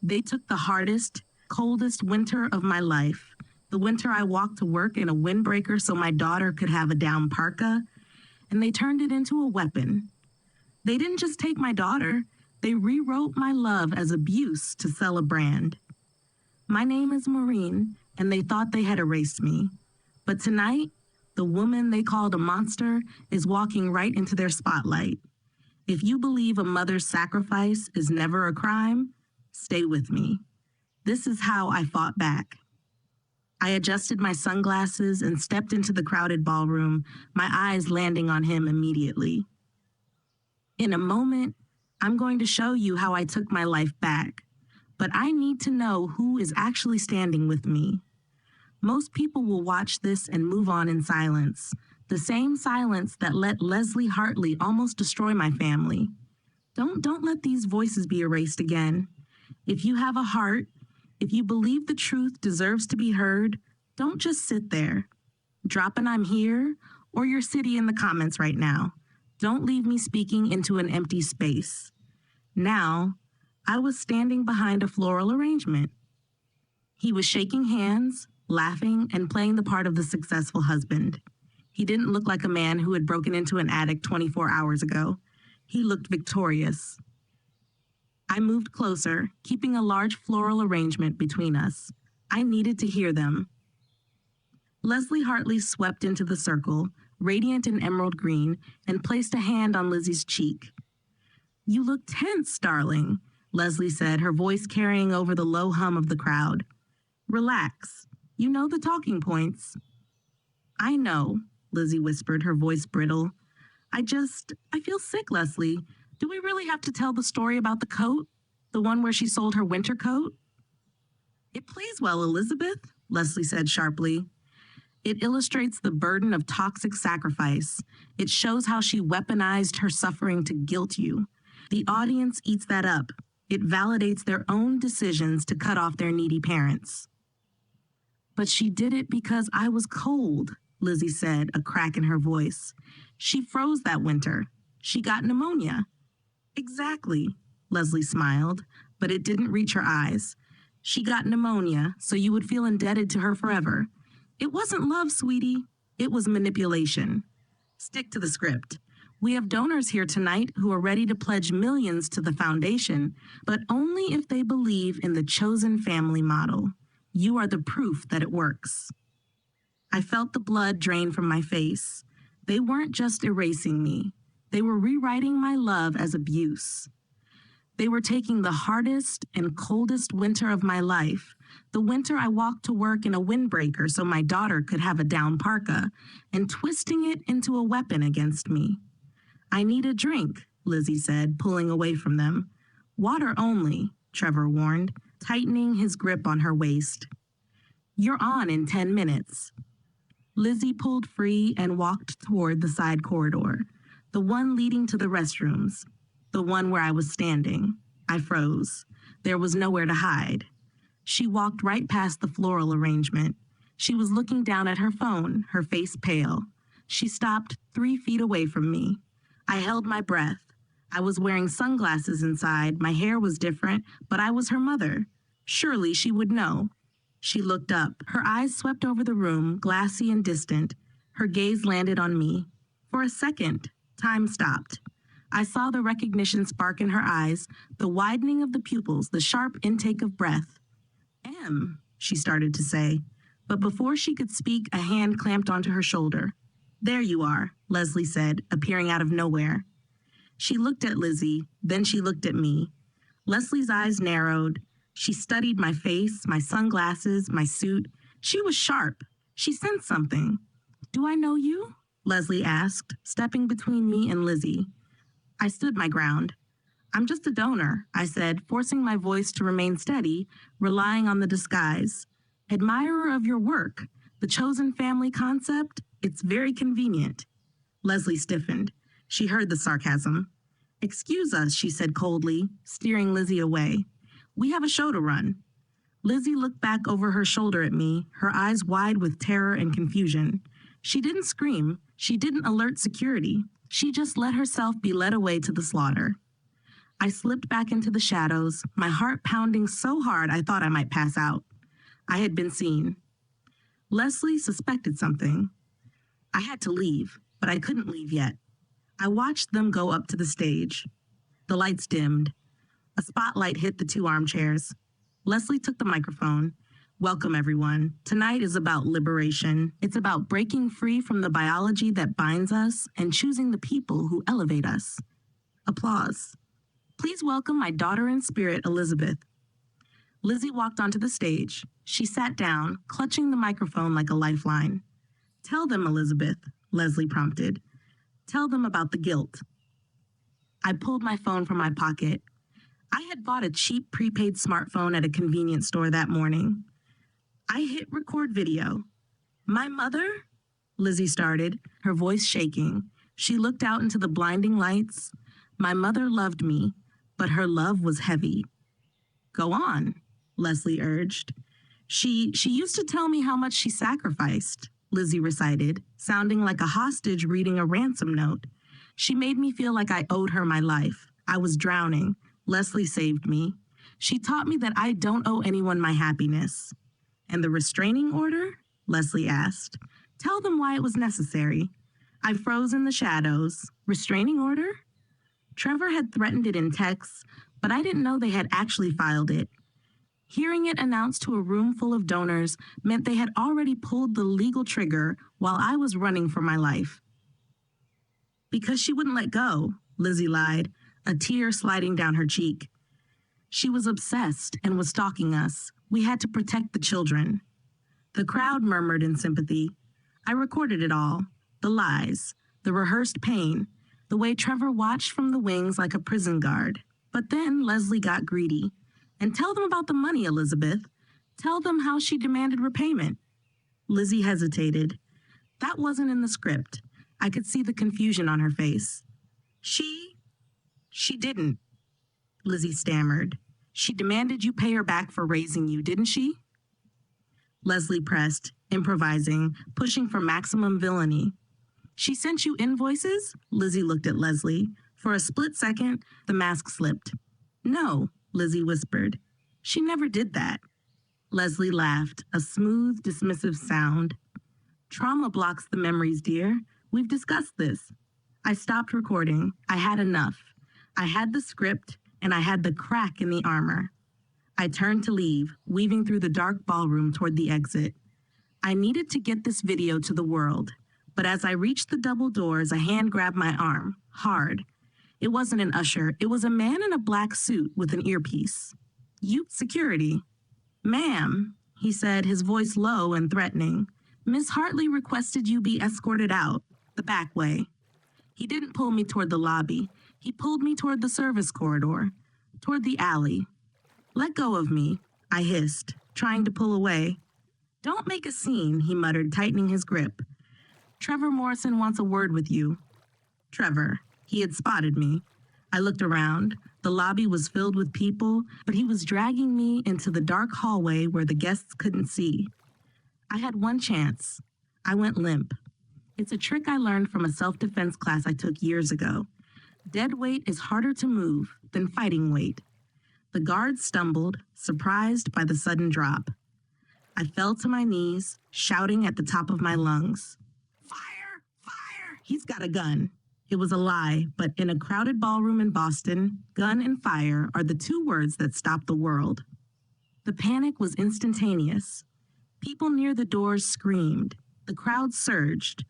They took the hardest, coldest winter of my life, the winter I walked to work in a windbreaker so my daughter could have a down parka, and they turned it into a weapon. They didn't just take my daughter, they rewrote my love as abuse to sell a brand. My name is Maureen, and they thought they had erased me. But tonight, the woman they called a monster is walking right into their spotlight. If you believe a mother's sacrifice is never a crime, stay with me. This is how I fought back. I adjusted my sunglasses and stepped into the crowded ballroom, my eyes landing on him immediately. In a moment, I'm going to show you how I took my life back, but I need to know who is actually standing with me. Most people will watch this and move on in silence, the same silence that let Leslie Hartley almost destroy my family. Don't let these voices be erased again. If you have a heart, if you believe the truth deserves to be heard, don't just sit there. Drop an "I'm here" or your city in the comments right now. Don't leave me speaking into an empty space. Now, I was standing behind a floral arrangement. He was shaking hands, laughing, and playing the part of the successful husband. He didn't look like a man who had broken into an attic 24 hours ago. He looked victorious. I moved closer, keeping a large floral arrangement between us. I needed to hear them. Leslie Hartley swept into the circle, radiant in emerald green, and placed a hand on Lizzie's cheek. "You look tense, darling," Leslie said, her voice carrying over the low hum of the crowd. "Relax. You know the talking points." "I know," Lizzie whispered, her voice brittle. I feel sick, Leslie. Do we really have to tell the story about the coat? The one where she sold her winter coat?" "It plays well, Elizabeth," Leslie said sharply. "It illustrates the burden of toxic sacrifice. It shows how she weaponized her suffering to guilt you. The audience eats that up. It validates their own decisions to cut off their needy parents." "But she did it because I was cold," Lizzie said, a crack in her voice. "She froze that winter. She got pneumonia." "Exactly," Leslie smiled, but it didn't reach her eyes. "She got pneumonia, so you would feel indebted to her forever. It wasn't love, sweetie. It was manipulation. Stick to the script. We have donors here tonight who are ready to pledge millions to the foundation, but only if they believe in the chosen family model. You are the proof that it works." I felt the blood drain from my face. They weren't just erasing me. They were rewriting my love as abuse. They were taking the hardest and coldest winter of my life, the winter I walked to work in a windbreaker so my daughter could have a down parka, and twisting it into a weapon against me. "I need a drink," Lizzie said, pulling away from them. "Water only," Trevor warned, tightening his grip on her waist. "You're on in 10 minutes. Lizzie pulled free and walked toward the side corridor, the one leading to the restrooms, the one where I was standing. I froze. There was nowhere to hide. She walked right past the floral arrangement. She was looking down at her phone, her face pale. She stopped 3 feet away from me. I held my breath. I was wearing sunglasses inside. My hair was different, but I was her mother. Surely she would know. She looked up. Her eyes swept over the room, glassy and distant. Her gaze landed on me. For a second, time stopped. I saw the recognition spark in her eyes, the widening of the pupils, the sharp intake of breath. "Em," she started to say, but before she could speak, a hand clamped onto her shoulder. "There you are," Leslie said, appearing out of nowhere. She looked at Lizzie, then she looked at me. Leslie's eyes narrowed. She studied my face, my sunglasses, my suit. She was sharp. She sensed something. "Do I know you?" Leslie asked, stepping between me and Lizzie. I stood my ground. "I'm just a donor," I said, forcing my voice to remain steady, relying on the disguise. "Admirer of your work. The chosen family concept, it's very convenient." Leslie stiffened. She heard the sarcasm. "Excuse us," she said coldly, steering Lizzie away. "We have a show to run." Lizzie looked back over her shoulder at me, her eyes wide with terror and confusion. She didn't scream. She didn't alert security. She just let herself be led away to the slaughter. I slipped back into the shadows, my heart pounding so hard I thought I might pass out. I had been seen. Leslie suspected something. I had to leave, but I couldn't leave yet. I watched them go up to the stage. The lights dimmed. A spotlight hit the 2 armchairs. Leslie took the microphone. Welcome, everyone. Tonight is about liberation. It's about breaking free from the biology that binds us and choosing the people who elevate us. Applause. Please welcome my daughter in spirit, Elizabeth. Lizzie walked onto the stage. She sat down, clutching the microphone like a lifeline. Tell them, Elizabeth, Leslie prompted. Tell them about the guilt. I pulled my phone from my pocket. I had bought a cheap prepaid smartphone at a convenience store that morning. I hit record video. My mother? Lizzie started, her voice shaking. She looked out into the blinding lights. My mother loved me, but her love was heavy. Go on, Leslie urged. She used to tell me how much she sacrificed, Lizzie recited, sounding like a hostage reading a ransom note. She made me feel like I owed her my life. I was drowning. Leslie saved me. She taught me that I don't owe anyone my happiness. And the restraining order? Leslie asked. Tell them why it was necessary. I froze in the shadows. Restraining order? Trevor had threatened it in texts, but I didn't know they had actually filed it. Hearing it announced to a room full of donors meant they had already pulled the legal trigger while I was running for my life. Because she wouldn't let go, Lizzie lied, a tear sliding down her cheek. She was obsessed and was stalking us. We had to protect the children. The crowd murmured in sympathy. I recorded it all. The lies, the rehearsed pain, the way Trevor watched from the wings like a prison guard. But then Leslie got greedy. And tell them about the money, Elizabeth. Tell them how she demanded repayment. Lizzie hesitated. That wasn't in the script. I could see the confusion on her face. She didn't, Lizzie stammered. She demanded you pay her back for raising you, didn't she? Leslie pressed, improvising, pushing for maximum villainy. She sent you invoices? Lizzie looked at Leslie. For a split second, the mask slipped. No, Lizzie whispered. She never did that. Leslie laughed, a smooth, dismissive sound. Trauma blocks the memories, dear. We've discussed this. I stopped recording. I had enough. I had the script, and I had the crack in the armor. I turned to leave, weaving through the dark ballroom toward the exit. I needed to get this video to the world, but as I reached the double doors, a hand grabbed my arm, hard. It wasn't an usher. It was a man in a black suit with an earpiece. You, security. Ma'am, he said, his voice low and threatening. Miss Hartley requested you be escorted out, the back way. He didn't pull me toward the lobby. He pulled me toward the service corridor, toward the alley. Let go of me, I hissed, trying to pull away. Don't make a scene, he muttered, tightening his grip. Trevor Morrison wants a word with you. Trevor. He had spotted me. I looked around. The lobby was filled with people, but he was dragging me into the dark hallway where the guests couldn't see. I had one chance. I went limp. It's a trick I learned from a self-defense class I took years ago. Dead weight is harder to move than fighting weight. The guard stumbled, surprised by the sudden drop. I fell to my knees, shouting at the top of my lungs. Fire! Fire! He's got a gun. It was a lie, but in a crowded ballroom in Boston, gun and fire are the two words that stop the world. The panic was instantaneous. People near the doors screamed. The crowd surged.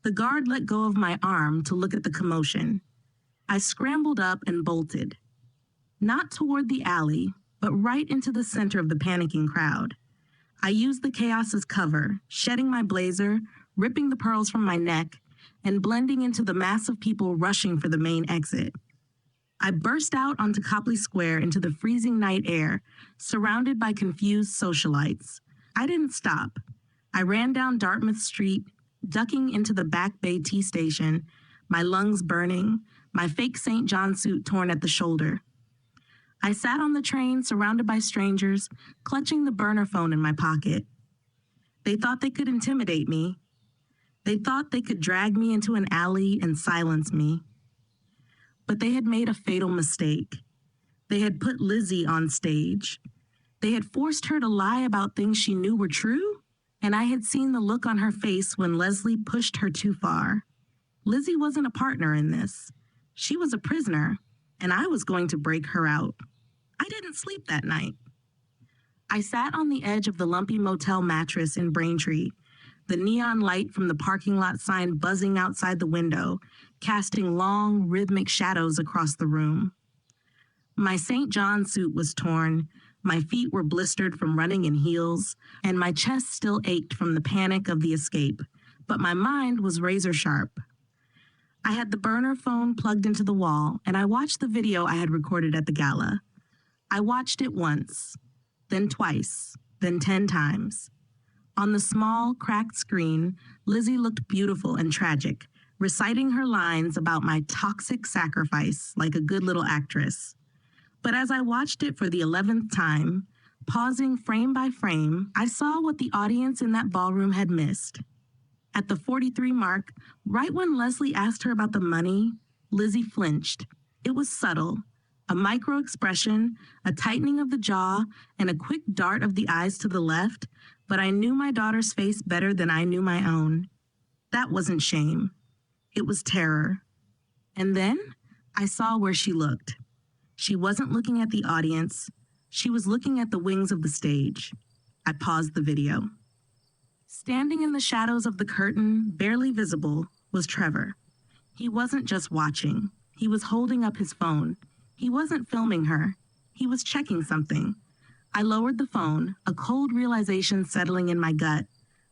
The guard let go of my arm to look at the commotion. I scrambled up and bolted. Not toward the alley, but right into the center of the panicking crowd. I used the chaos as cover, shedding my blazer, ripping the pearls from my neck, and blending into the mass of people rushing for the main exit. I burst out onto Copley Square into the freezing night air, surrounded by confused socialites. I didn't stop. I ran down Dartmouth Street, ducking into the Back Bay T station, my lungs burning, my fake St. John suit torn at the shoulder. I sat on the train surrounded by strangers, clutching the burner phone in my pocket. They thought they could intimidate me. They thought they could drag me into an alley and silence me. But they had made a fatal mistake. They had put Lizzie on stage. They had forced her to lie about things she knew were true, and I had seen the look on her face when Leslie pushed her too far. Lizzie wasn't a partner in this. She was a prisoner, and I was going to break her out. I didn't sleep that night. I sat on the edge of the lumpy motel mattress in Braintree, the neon light from the parking lot sign buzzing outside the window, casting long, rhythmic shadows across the room. My St. John suit was torn, my feet were blistered from running in heels, and my chest still ached from the panic of the escape, but my mind was razor sharp. I had the burner phone plugged into the wall, and I watched the video I had recorded at the gala. I watched it once, then twice, then 10 times. On the small, cracked screen, Lizzie looked beautiful and tragic, reciting her lines about my toxic sacrifice like a good little actress. But as I watched it for the 11th time, pausing frame by frame, I saw what the audience in that ballroom had missed. At the 43 mark, right when Leslie asked her about the money, Lizzie flinched. It was subtle. A micro expression, a tightening of the jaw, and a quick dart of the eyes to the left, but I knew my daughter's face better than I knew my own. That wasn't shame. It was terror. And then I saw where she looked. She wasn't looking at the audience. She was looking at the wings of the stage. I paused the video. Standing in the shadows of the curtain, barely visible, was Trevor. He wasn't just watching. He was holding up his phone. He wasn't filming her. He was checking something. I lowered the phone, a cold realization settling in my gut.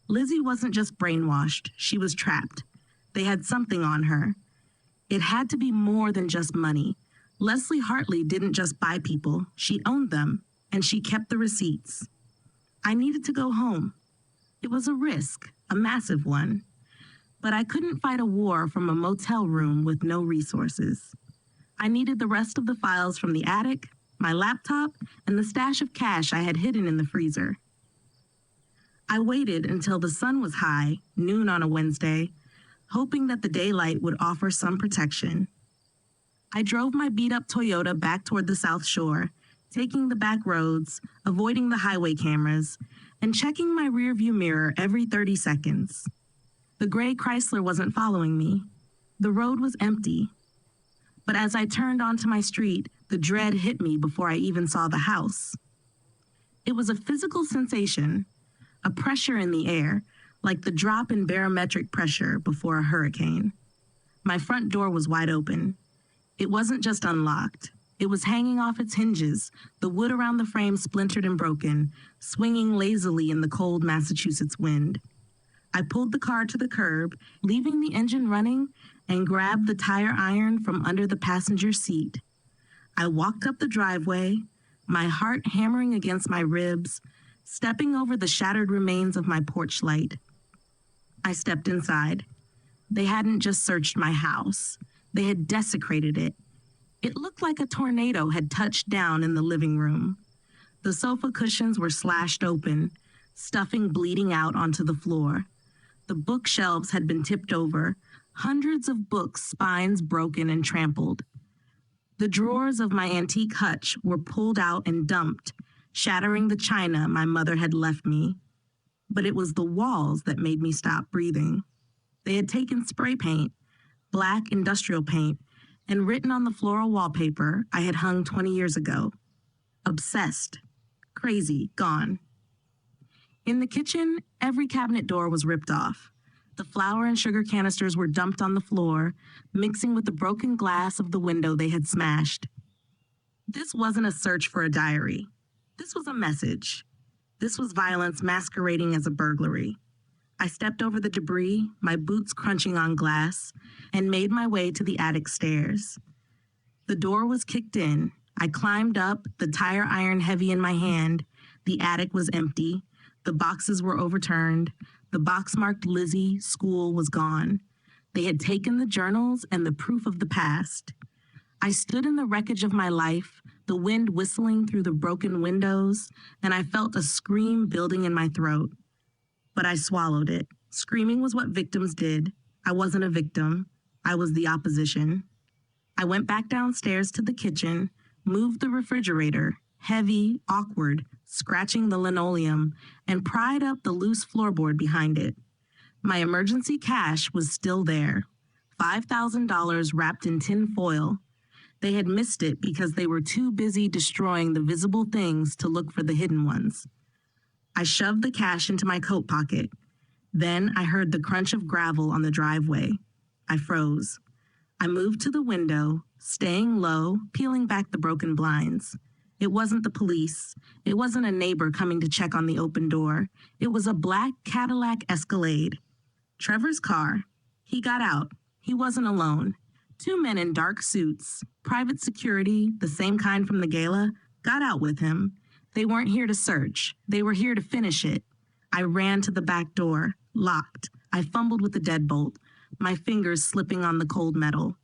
Lizzie wasn't just brainwashed. She was trapped. They had something on her. It had to be more than just money. Leslie Hartley didn't just buy people. She owned them, and she kept the receipts. I needed to go home. It was a risk, a massive one. But I couldn't fight a war from a motel room with no resources. I needed the rest of the files from the attic, my laptop, and the stash of cash I had hidden in the freezer. I waited until the sun was high, noon on a Wednesday, hoping that the daylight would offer some protection. I drove my beat-up Toyota back toward the South Shore, taking the back roads, avoiding the highway cameras, and checking my rearview mirror every 30 seconds. The gray Chrysler wasn't following me. The road was empty. But as I turned onto my street, the dread hit me before I even saw the house. It was a physical sensation, a pressure in the air, like the drop in barometric pressure before a hurricane. My front door was wide open. It wasn't just unlocked. It was hanging off its hinges, the wood around the frame splintered and broken, swinging lazily in the cold Massachusetts wind. I pulled the car to the curb, leaving the engine running, and grabbed the tire iron from under the passenger seat. I walked up the driveway, my heart hammering against my ribs, stepping over the shattered remains of my porch light. I stepped inside. They hadn't just searched my house. They had desecrated it. It looked like a tornado had touched down in the living room. The sofa cushions were slashed open, stuffing bleeding out onto the floor. The bookshelves had been tipped over, hundreds of books' spines broken and trampled. The drawers of my antique hutch were pulled out and dumped, shattering the china my mother had left me. But it was the walls that made me stop breathing. They had taken spray paint, black industrial paint, and written on the floral wallpaper I had hung 20 years ago. Obsessed. Crazy. Gone. In the kitchen, every cabinet door was ripped off. The flour and sugar canisters were dumped on the floor, mixing with the broken glass of the window they had smashed. This wasn't a search for a diary. This was a message. This was violence masquerading as a burglary. I stepped over the debris, my boots crunching on glass, and made my way to the attic stairs. The door was kicked in. I climbed up, the tire iron heavy in my hand. The attic was empty. The boxes were overturned. The box marked Lizzie, school was gone. They had taken the journals and the proof of the past. I stood in the wreckage of my life, the wind whistling through the broken windows, and I felt a scream building in my throat. But I swallowed it. Screaming was what victims did. I wasn't a victim. I was the opposition. I went back downstairs to the kitchen, moved the refrigerator, heavy, awkward, scratching the linoleum, and pried up the loose floorboard behind it. My emergency cash was still there, $5,000 wrapped in tin foil. They had missed it because they were too busy destroying the visible things to look for the hidden ones. I shoved the cash into my coat pocket. Then I heard the crunch of gravel on the driveway. I froze. I moved to the window, staying low, peeling back the broken blinds. It wasn't the police. It wasn't a neighbor coming to check on the open door. It was a black Cadillac Escalade. Trevor's car. He got out. He wasn't alone. Two men in dark suits, private security, the same kind from the gala, got out with him. They weren't here to search. They were here to finish it. I ran to the back door, locked. I fumbled with the deadbolt, my fingers slipping on the cold metal.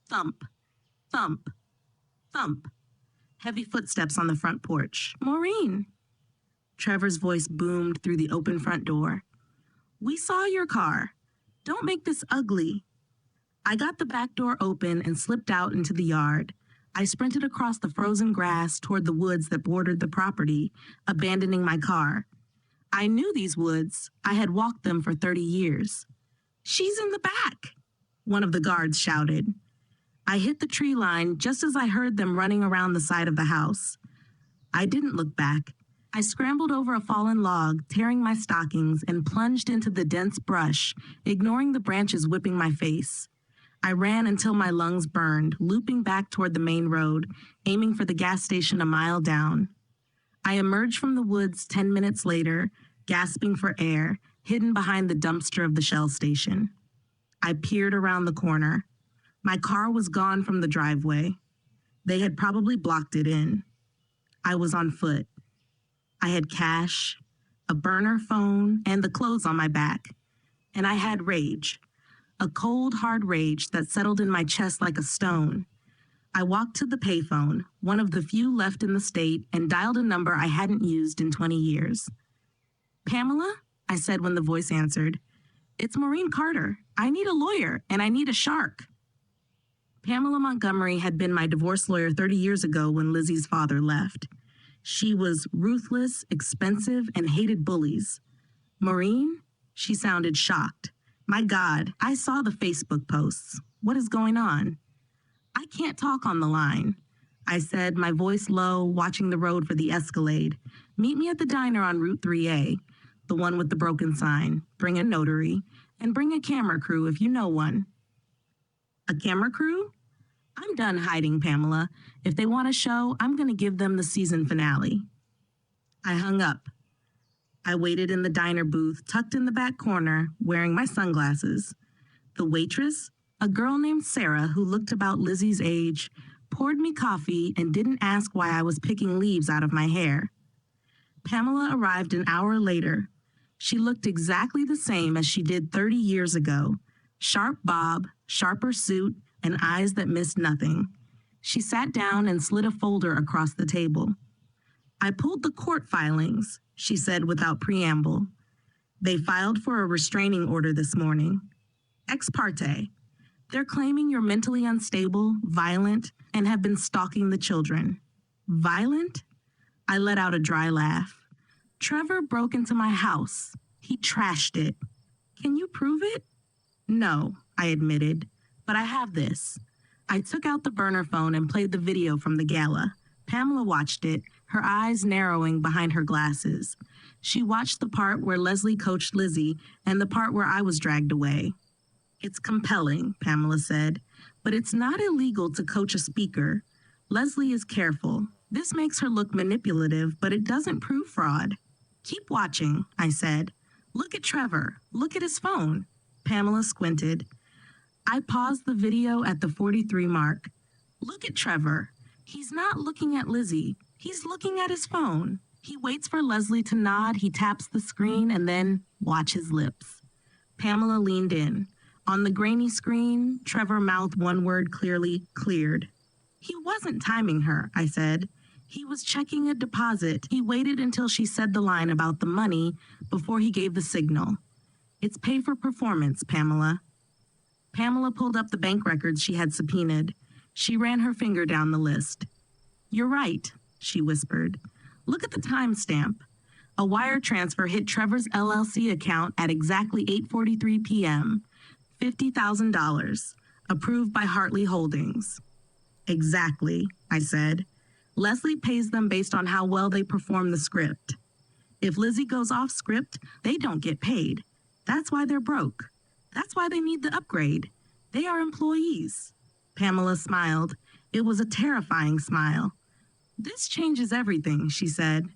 Thump, thump, thump. Heavy footsteps on the front porch. Maureen. Trevor's voice boomed through the open front door. We saw your car. Don't make this ugly. I got the back door open and slipped out into the yard. I sprinted across the frozen grass toward the woods that bordered the property, abandoning my car. I knew these woods. I had walked them for 30 years. She's in the back, one of the guards shouted. I hit the tree line just as I heard them running around the side of the house. I didn't look back. I scrambled over a fallen log, tearing my stockings, and plunged into the dense brush, ignoring the branches whipping my face. I ran until my lungs burned, looping back toward the main road, aiming for the gas station a mile down. I emerged from the woods 10 minutes later, gasping for air, hidden behind the dumpster of the Shell station. I peered around the corner. My car was gone from the driveway. They had probably blocked it in. I was on foot. I had cash, a burner phone, and the clothes on my back. And I had rage. A cold, hard rage that settled in my chest like a stone. I walked to the payphone, one of the few left in the state, and dialed a number I hadn't used in 20 years. Pamela? I said when the voice answered. It's Maureen Carter. I need a lawyer, and I need a shark. Pamela Montgomery had been my divorce lawyer 30 years ago when Lizzie's father left. She was ruthless, expensive, and hated bullies. Maureen? She sounded shocked. My God, I saw the Facebook posts. What is going on? I can't talk on the line, I said, my voice low, watching the road for the Escalade. Meet me at the diner on Route 3A, the one with the broken sign. Bring a notary, and bring a camera crew if you know one. A camera crew? I'm done hiding, Pamela. If they want a show, I'm going to give them the season finale. I hung up. I waited in the diner booth, tucked in the back corner, wearing my sunglasses. The waitress, a girl named Sarah who looked about Lizzie's age, poured me coffee and didn't ask why I was picking leaves out of my hair. Pamela arrived an hour later. She looked exactly the same as she did 30 years ago. Sharp bob, sharper suit, and eyes that missed nothing. She sat down and slid a folder across the table. I pulled the court filings, she said without preamble. They filed for a restraining order this morning. Ex parte. They're claiming you're mentally unstable, violent, and have been stalking the children. Violent? I let out a dry laugh. Trevor broke into my house. He trashed it. Can you prove it? No, I admitted, but I have this. I took out the burner phone and played the video from the gala. Pamela watched it, her eyes narrowing behind her glasses. She watched the part where Leslie coached Lizzie and the part where I was dragged away. It's compelling, Pamela said, but it's not illegal to coach a speaker. Leslie is careful. This makes her look manipulative, but it doesn't prove fraud. Keep watching, I said. Look at Trevor. Look at his phone. Pamela squinted. I paused the video at the 43 mark. Look at Trevor. He's not looking at Lizzie. He's looking at his phone. He waits for Leslie to nod, he taps the screen, and then watch his lips. Pamela leaned in. On the grainy screen, Trevor mouthed one word clearly, cleared. He wasn't timing her, I said. He was checking a deposit. He waited until she said the line about the money before he gave the signal. It's pay for performance, Pamela. Pamela pulled up the bank records she had subpoenaed. She ran her finger down the list. You're right, she whispered. Look at the timestamp. A wire transfer hit Trevor's LLC account at exactly 8:43 p.m. $50,000, approved by Hartley Holdings. Exactly, I said. Leslie pays them based on how well they perform the script. If Lizzie goes off script, they don't get paid. That's why they're broke. That's why they need the upgrade. They are employees. Pamela smiled. It was a terrifying smile. This changes everything, she said.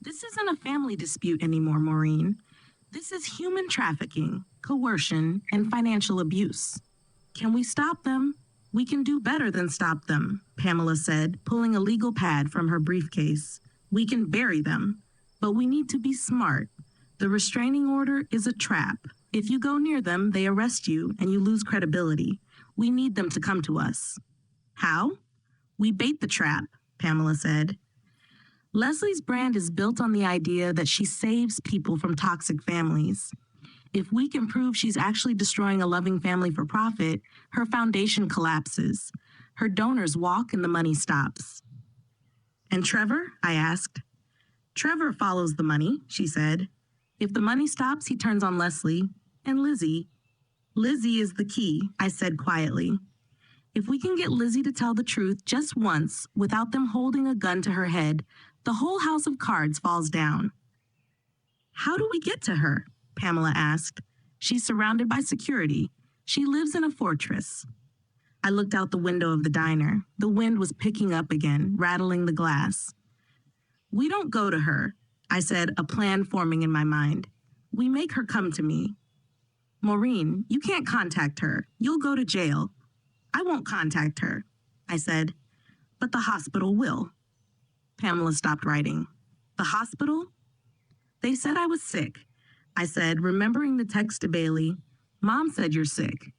This isn't a family dispute anymore, Maureen. This is human trafficking, coercion, and financial abuse. Can we stop them? We can do better than stop them, Pamela said, pulling a legal pad from her briefcase. We can bury them. But we need to be smart. The restraining order is a trap. If you go near them, they arrest you and you lose credibility. We need them to come to us. How? We bait the trap, Pamela said. Leslie's brand is built on the idea that she saves people from toxic families. If we can prove she's actually destroying a loving family for profit, her foundation collapses. Her donors walk and the money stops. And Trevor? I asked. Trevor follows the money, she said. If the money stops, he turns on Leslie. And Lizzie. Lizzie is the key, I said quietly. If we can get Lizzie to tell the truth just once without them holding a gun to her head, the whole house of cards falls down. How do we get to her? Pamela asked. She's surrounded by security. She lives in a fortress. I looked out the window of the diner. The wind was picking up again, rattling the glass. We don't go to her, I said, a plan forming in my mind. We make her come to me. Maureen, you can't contact her. You'll go to jail. I won't contact her, I said, but the hospital will. Pamela stopped writing. The hospital? They said I was sick. I said, remembering the text to Bailey. Mom said you're sick.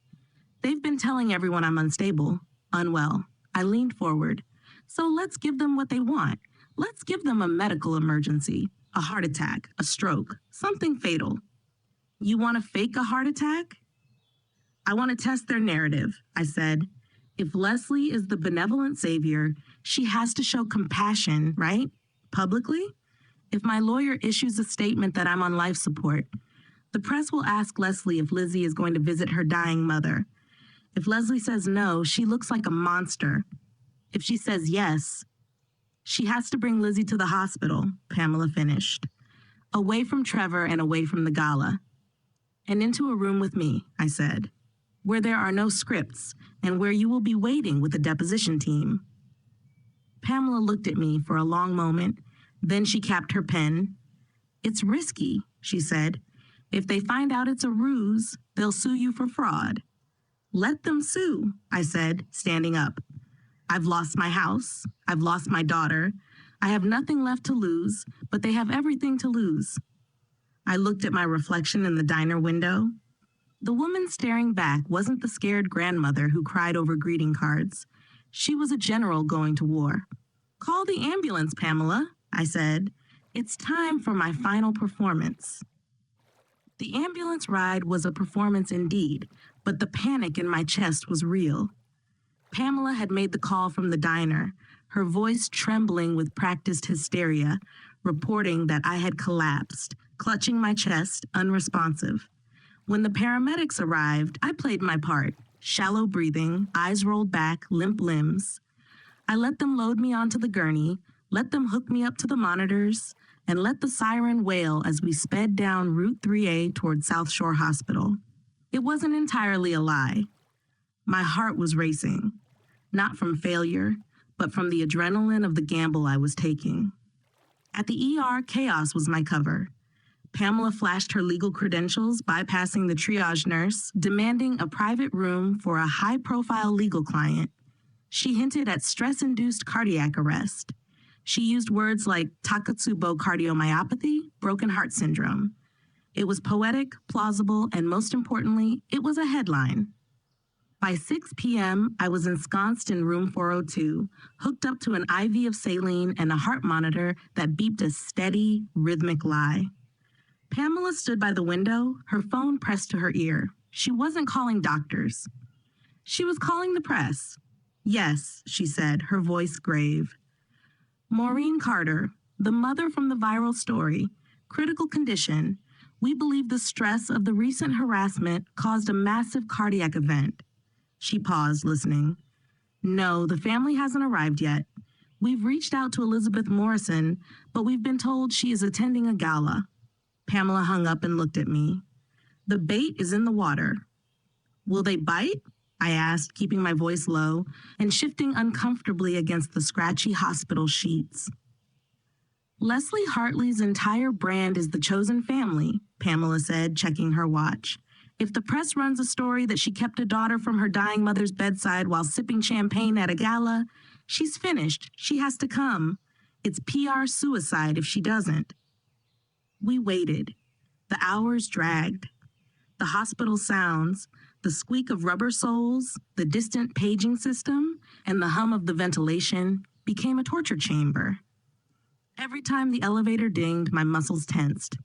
They've been telling everyone I'm unstable, unwell. I leaned forward. So let's give them what they want. Let's give them a medical emergency, a heart attack, a stroke, something fatal. You want to fake a heart attack? I want to test their narrative, I said. If Leslie is the benevolent savior, she has to show compassion, right? Publicly? If my lawyer issues a statement that I'm on life support, the press will ask Leslie if Lizzie is going to visit her dying mother. If Leslie says no, she looks like a monster. If she says yes, she has to bring Lizzie to the hospital, Pamela finished. Away from Trevor and away from the gala. And into a room with me, I said, where there are no scripts and where you will be waiting with a deposition team. Pamela looked at me for a long moment. Then she capped her pen. It's risky, she said. If they find out it's a ruse, they'll sue you for fraud. Let them sue, I said, standing up. I've lost my house. I've lost my daughter. I have nothing left to lose, but they have everything to lose. I looked at my reflection in the diner window. The woman staring back wasn't the scared grandmother who cried over greeting cards. She was a general going to war. Call the ambulance, Pamela, I said. It's time for my final performance. The ambulance ride was a performance indeed, but the panic in my chest was real. Pamela had made the call from the diner, her voice trembling with practiced hysteria, reporting that I had collapsed, clutching my chest, unresponsive. When the paramedics arrived, I played my part, shallow breathing, eyes rolled back, limp limbs. I let them load me onto the gurney, let them hook me up to the monitors, and let the siren wail as we sped down Route 3A toward South Shore Hospital. It wasn't entirely a lie. My heart was racing, not from failure, but from the adrenaline of the gamble I was taking. At the ER, chaos was my cover. Pamela flashed her legal credentials, bypassing the triage nurse, demanding a private room for a high-profile legal client. She hinted at stress-induced cardiac arrest. She used words like Takotsubo cardiomyopathy, broken heart syndrome. It was poetic, plausible, and most importantly, it was a headline. By 6 p.m., I was ensconced in room 402, hooked up to an IV of saline and a heart monitor that beeped a steady, rhythmic lie. Pamela stood by the window, her phone pressed to her ear. She wasn't calling doctors. She was calling the press. Yes, she said, her voice grave. Maureen Carter, the mother from the viral story, critical condition. We believe the stress of the recent harassment caused a massive cardiac event. She paused, listening. No, the family hasn't arrived yet. We've reached out to Elizabeth Morrison, but we've been told she is attending a gala. Pamela hung up and looked at me. The bait is in the water. Will they bite? I asked, keeping my voice low and shifting uncomfortably against the scratchy hospital sheets. Leslie Hartley's entire brand is the chosen family, Pamela said, checking her watch. If the press runs a story that she kept a daughter from her dying mother's bedside while sipping champagne at a gala, she's finished. She has to come. It's PR suicide if she doesn't. We waited. The hours dragged. The hospital sounds, the squeak of rubber soles, the distant paging system, and the hum of the ventilation became a torture chamber. Every time the elevator dinged, my muscles tensed.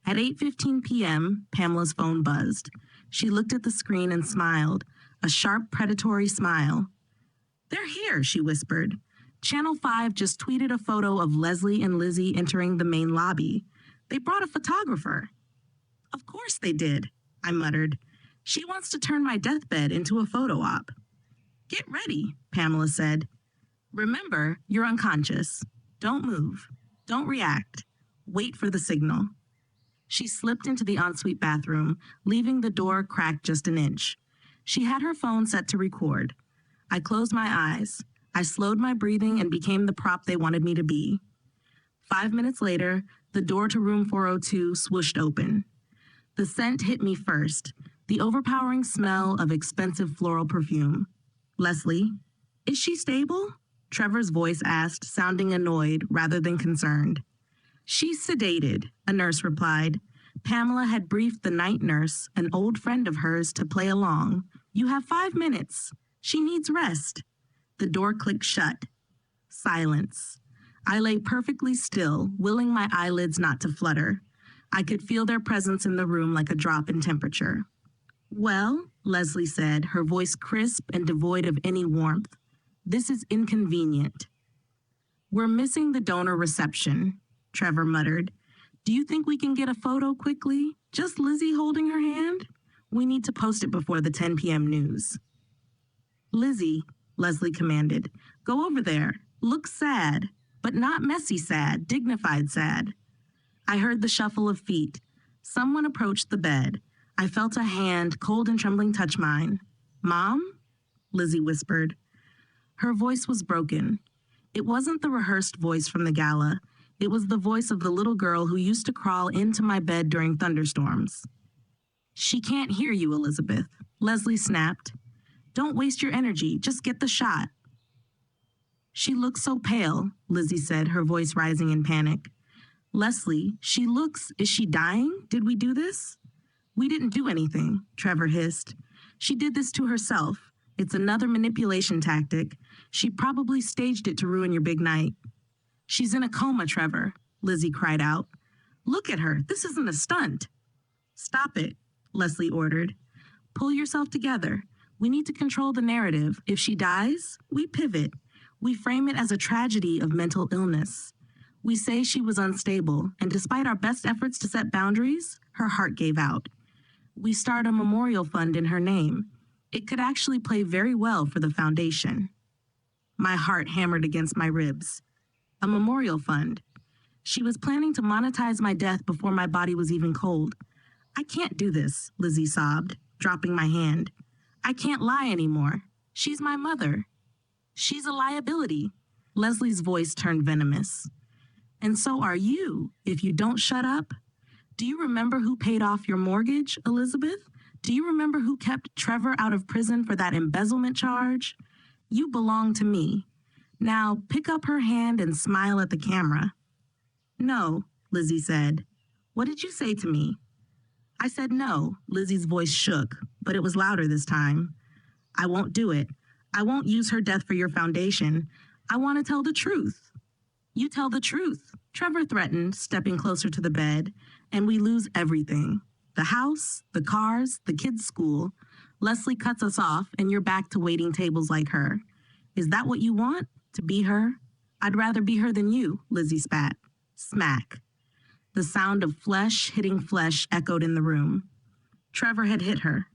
At 8:15 p.m., Pamela's phone buzzed. She looked at the screen and smiled, a sharp, predatory smile. "They're here," she whispered. Channel 5 just tweeted a photo of Leslie and Lizzie entering the main lobby. They brought a photographer. Of course they did, I muttered. She wants to turn my deathbed into a photo op. Get ready, Pamela said. Remember, you're unconscious. Don't move. Don't react. Wait for the signal. She slipped into the ensuite bathroom, leaving the door cracked just an inch. She had her phone set to record. I closed my eyes. I slowed my breathing and became the prop they wanted me to be. 5 minutes later, the door to room 402 swooshed open. The scent hit me first, the overpowering smell of expensive floral perfume. Leslie, is she stable? Trevor's voice asked, sounding annoyed rather than concerned. She's sedated, a nurse replied. Pamela had briefed the night nurse, an old friend of hers, to play along. You have 5 minutes. She needs rest. The door clicked shut. Silence. I lay perfectly still, willing my eyelids not to flutter. I could feel their presence in the room like a drop in temperature. Well, Leslie said, her voice crisp and devoid of any warmth. This is inconvenient. We're missing the donor reception, Trevor muttered. Do you think we can get a photo quickly? Just Lizzie holding her hand? We need to post it before the 10 p.m. news. Lizzie, Leslie commanded, go over there. Look sad, but not messy sad, dignified sad. I heard the shuffle of feet. Someone approached the bed. I felt a hand, cold and trembling, touch mine. Mom? Lizzie whispered. Her voice was broken. It wasn't the rehearsed voice from the gala. It was the voice of the little girl who used to crawl into my bed during thunderstorms. She can't hear you, Elizabeth. Leslie snapped. Don't waste your energy. Just get the shot. She looks so pale, Lizzie said, her voice rising in panic. Leslie, she looks... Is she dying? Did we do this? We didn't do anything, Trevor hissed. She did this to herself. It's another manipulation tactic. She probably staged it to ruin your big night. She's in a coma, Trevor, Lizzie cried out. Look at her. This isn't a stunt. Stop it, Leslie ordered. Pull yourself together. We need to control the narrative. If she dies, we pivot. We frame it as a tragedy of mental illness. We say she was unstable, and despite our best efforts to set boundaries, her heart gave out. We start a memorial fund in her name. It could actually play very well for the foundation. My heart hammered against my ribs. A memorial fund. She was planning to monetize my death before my body was even cold. I can't do this, Lizzie sobbed, dropping my hand. I can't lie anymore. She's my mother. She's a liability. Leslie's voice turned venomous. And so are you, if you don't shut up. Do you remember who paid off your mortgage, Elizabeth? Do you remember who kept Trevor out of prison for that embezzlement charge? You belong to me. Now pick up her hand and smile at the camera. No, Lizzie said. What did you say to me? I said no. Lizzie's voice shook, but it was louder this time. I won't do it. I won't use her death for your foundation. I want to tell the truth. You tell the truth, Trevor threatened, stepping closer to the bed, and we lose everything. The house, the cars, the kids' school. Leslie cuts us off, and you're back to waiting tables like her. Is that what you want? To be her? I'd rather be her than you, Lizzie spat. Smack. The sound of flesh hitting flesh echoed in the room. Trevor had hit her.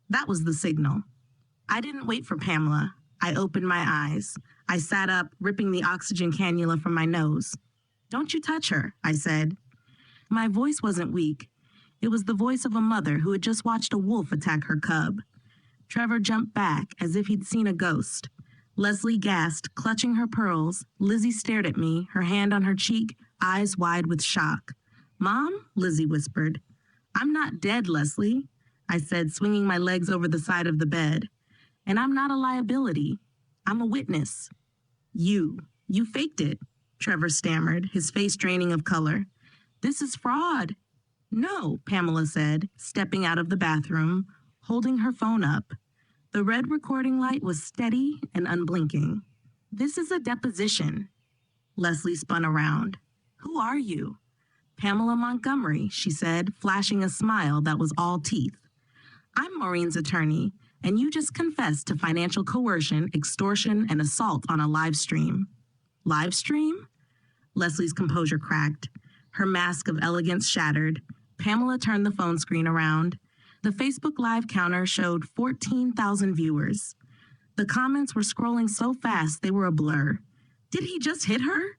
That was the signal. I didn't wait for Pamela. I opened my eyes. I sat up, ripping the oxygen cannula from my nose. "Don't you touch her," I said. My voice wasn't weak. It was the voice of a mother who had just watched a wolf attack her cub. Trevor jumped back as if he'd seen a ghost. Leslie gasped, clutching her pearls. Lizzie stared at me, her hand on her cheek, eyes wide with shock. "Mom?" Lizzie whispered. "I'm not dead, Leslie," I said, swinging my legs over the side of the bed. "And I'm not a liability. I'm a witness." You faked it," Trevor stammered, his face draining of color. "This is fraud." "No," Pamela said, stepping out of the bathroom, holding her phone up. The red recording light was steady and unblinking. "This is a deposition." Leslie spun around. "Who are you?" "Pamela Montgomery," she said, flashing a smile that was all teeth. "I'm Maureen's attorney, and you just confessed to financial coercion, extortion, and assault on a live stream." "Live stream?" Leslie's composure cracked. Her mask of elegance shattered. Pamela turned the phone screen around. The Facebook Live counter showed 14,000 viewers. The comments were scrolling so fast they were a blur. Did he just hit her?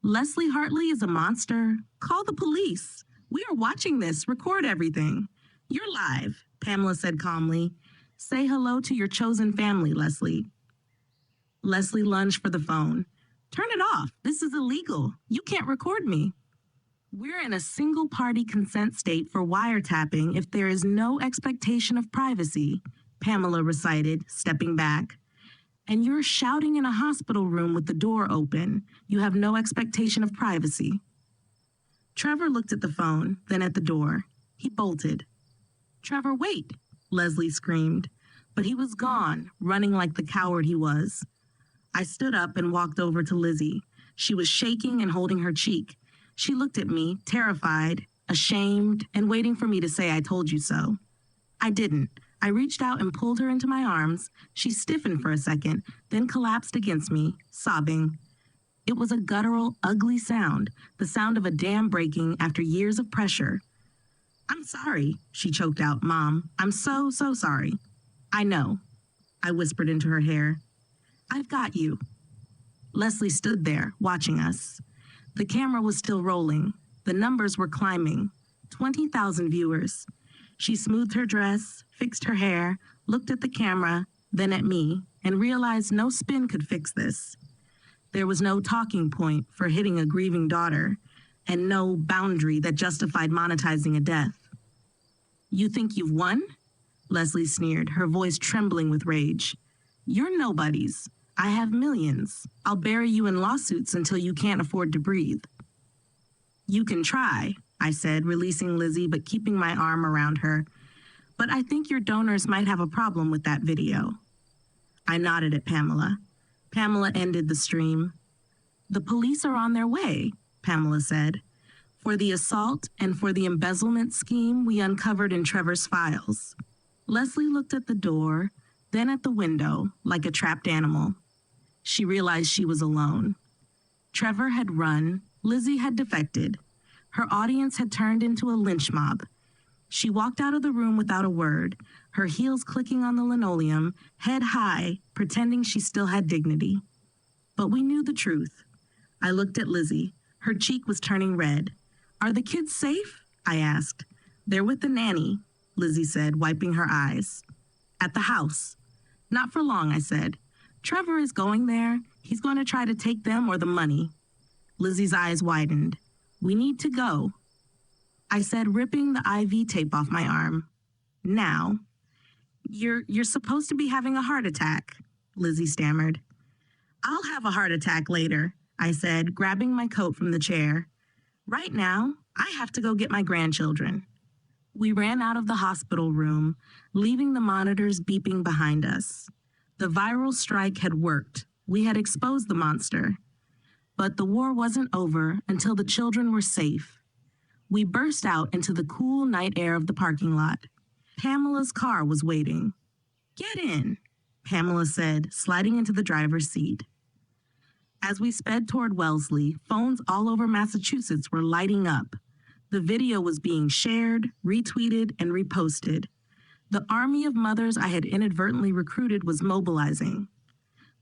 "Leslie Hartley is a monster. Call the police. We are watching this. Record everything." "You're live," Pamela said calmly. "Say hello to your chosen family, Leslie." Leslie lunged for the phone. "Turn it off. This is illegal. You can't record me." "We're in a single-party consent state for wiretapping if there is no expectation of privacy," Pamela recited, stepping back. "And you're shouting in a hospital room with the door open. You have no expectation of privacy." Trevor looked at the phone, then at the door. He bolted. "Trevor, wait!" Leslie screamed. But he was gone, running like the coward he was. I stood up and walked over to Lizzie. She was shaking and holding her cheek. She looked at me, terrified, ashamed, and waiting for me to say I told you so. I didn't. I reached out and pulled her into my arms. She stiffened for a second, then collapsed against me, sobbing. It was a guttural, ugly sound, the sound of a dam breaking after years of pressure. "I'm sorry," she choked out, "Mom. I'm so sorry." "I know," I whispered into her hair. "I've got you." Leslie stood there, watching us. The camera was still rolling. The numbers were climbing. 20,000 viewers. She smoothed her dress, fixed her hair, looked at the camera, then at me, and realized no spin could fix this. There was no talking point for hitting a grieving daughter, and no boundary that justified monetizing a death. "You think you've won?" Leslie sneered, her voice trembling with rage. "You're nobodies. I have millions. I'll bury you in lawsuits until you can't afford to breathe." "You can try," I said, releasing Lizzie but keeping my arm around her. "But I think your donors might have a problem with that video." I nodded at Pamela. Pamela ended the stream. "The police are on their way," Pamela said, "for the assault and for the embezzlement scheme we uncovered in Trevor's files." Leslie looked at the door, then at the window, like a trapped animal. She realized she was alone. Trevor had run. Lizzie had defected. Her audience had turned into a lynch mob. She walked out of the room without a word, her heels clicking on the linoleum, head high, pretending she still had dignity. But we knew the truth. I looked at Lizzie. Her cheek was turning red. "Are the kids safe?" I asked. "They're with the nanny," Lizzie said, wiping her eyes. "At the house." "Not for long," I said. "Trevor is going there. He's going to try to take them or the money." Lizzie's eyes widened. "We need to go," I said, ripping the IV tape off my arm. "Now." You're supposed to be having a heart attack," Lizzie stammered. "I'll have a heart attack later," I said, grabbing my coat from the chair. "Right now, I have to go get my grandchildren." We ran out of the hospital room, leaving the monitors beeping behind us. The viral strike had worked. We had exposed the monster. But the war wasn't over until the children were safe. We burst out into the cool night air of the parking lot. Pamela's car was waiting. "Get in," Pamela said, sliding into the driver's seat. As we sped toward Wellesley, phones all over Massachusetts were lighting up. The video was being shared, retweeted, and reposted. The army of mothers I had inadvertently recruited was mobilizing.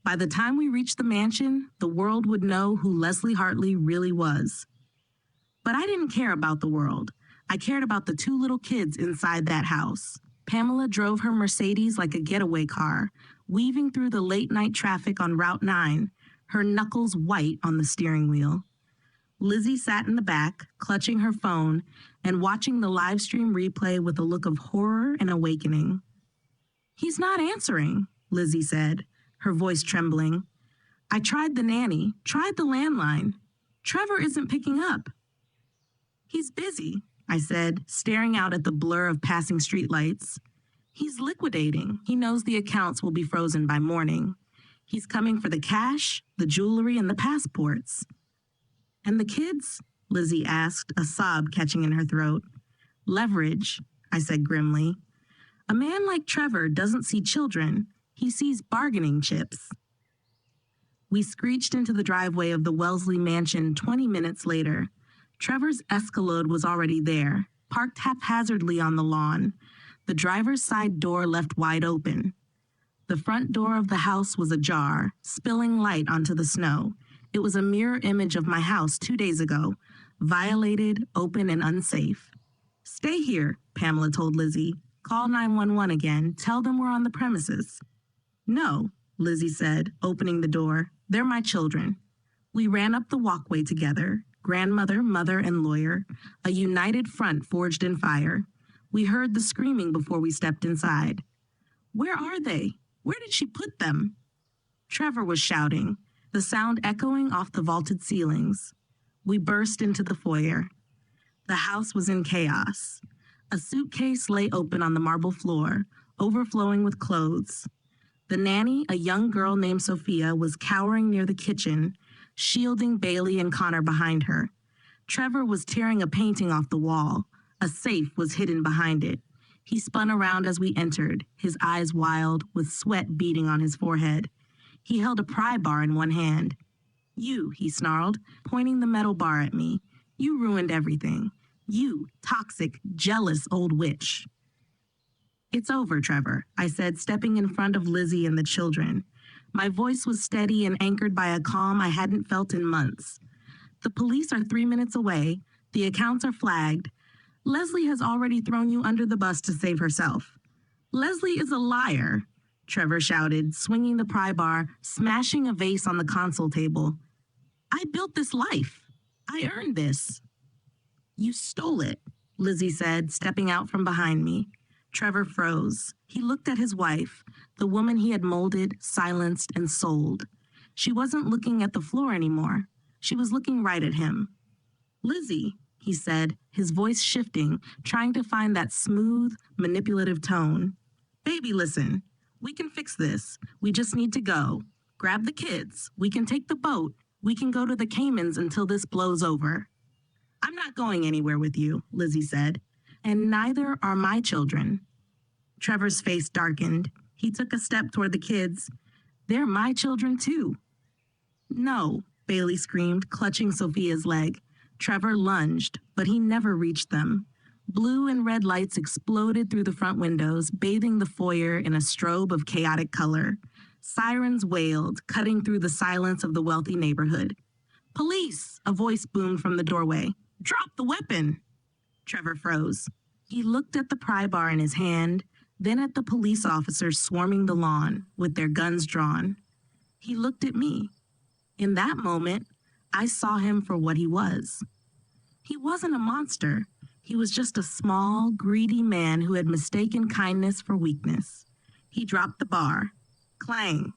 By the time we reached the mansion, the world would know who Leslie Hartley really was. But I didn't care about the world. I cared about the two little kids inside that house. Pamela drove her Mercedes like a getaway car, weaving through the late-night traffic on Route 9, her knuckles white on the steering wheel. Lizzie sat in the back, clutching her phone and watching the live stream replay with a look of horror and awakening. "He's not answering," Lizzie said, her voice trembling. "I tried the nanny, tried the landline. Trevor isn't picking up." "He's busy," I said, staring out at the blur of passing streetlights. "He's liquidating. He knows the accounts will be frozen by morning. He's coming for the cash, the jewelry, and the passports." "And the kids?" Lizzie asked, a sob catching in her throat. "Leverage," I said grimly. "A man like Trevor doesn't see children. He sees bargaining chips." We screeched into the driveway of the Wellesley mansion 20 minutes later. Trevor's Escalade was already there, parked haphazardly on the lawn, the driver's side door left wide open. The front door of the house was ajar, spilling light onto the snow. It was a mirror image of my house 2 days ago, violated, open, and unsafe. "Stay here," Pamela told Lizzie. "Call 911 again. Tell them we're on the premises." "No," Lizzie said, opening the door. "They're my children." We ran up the walkway together, grandmother, mother, and lawyer, a united front forged in fire. We heard the screaming before we stepped inside. "Where are they? Where did she put them?" Trevor was shouting, the sound echoing off the vaulted ceilings. We burst into the foyer. The house was in chaos. A suitcase lay open on the marble floor, overflowing with clothes. The nanny, a young girl named Sophia, was cowering near the kitchen, shielding Bailey and Connor behind her. Trevor was tearing a painting off the wall. A safe was hidden behind it. He spun around as we entered, his eyes wild, with sweat beading on his forehead. He held a pry bar in one hand. "You," he snarled, pointing the metal bar at me. "You ruined everything. You, toxic, jealous old witch." "It's over, Trevor," I said, stepping in front of Lizzie and the children. My voice was steady and anchored by a calm I hadn't felt in months. "The police are 3 minutes away. The accounts are flagged. Leslie has already thrown you under the bus to save herself." "Leslie is a liar," Trevor shouted, swinging the pry bar, smashing a vase on the console table. "I built this life. I earned this." "You stole it," Lizzie said, stepping out from behind me. Trevor froze. He looked at his wife, the woman he had molded, silenced, and sold. She wasn't looking at the floor anymore. She was looking right at him. "Lizzie," he said, his voice shifting, trying to find that smooth, manipulative tone. "Baby, listen. We can fix this. We just need to go. Grab the kids. We can take the boat. We can go to the Caymans until this blows over." "I'm not going anywhere with you," Lizzie said. "And neither are my children." Trevor's face darkened. He took a step toward the kids. "They're my children, too." "No," Bailey screamed, clutching Sophia's leg. Trevor lunged, but he never reached them. Blue and red lights exploded through the front windows, bathing the foyer in a strobe of chaotic color. Sirens wailed, cutting through the silence of the wealthy neighborhood. "Police!" a voice boomed from the doorway. "Drop the weapon!" Trevor froze. He looked at the pry bar in his hand, then at the police officers swarming the lawn, with their guns drawn. He looked at me. In that moment, I saw him for what he was. He wasn't a monster. He was just a small, greedy man who had mistaken kindness for weakness. He dropped the bar. Clang.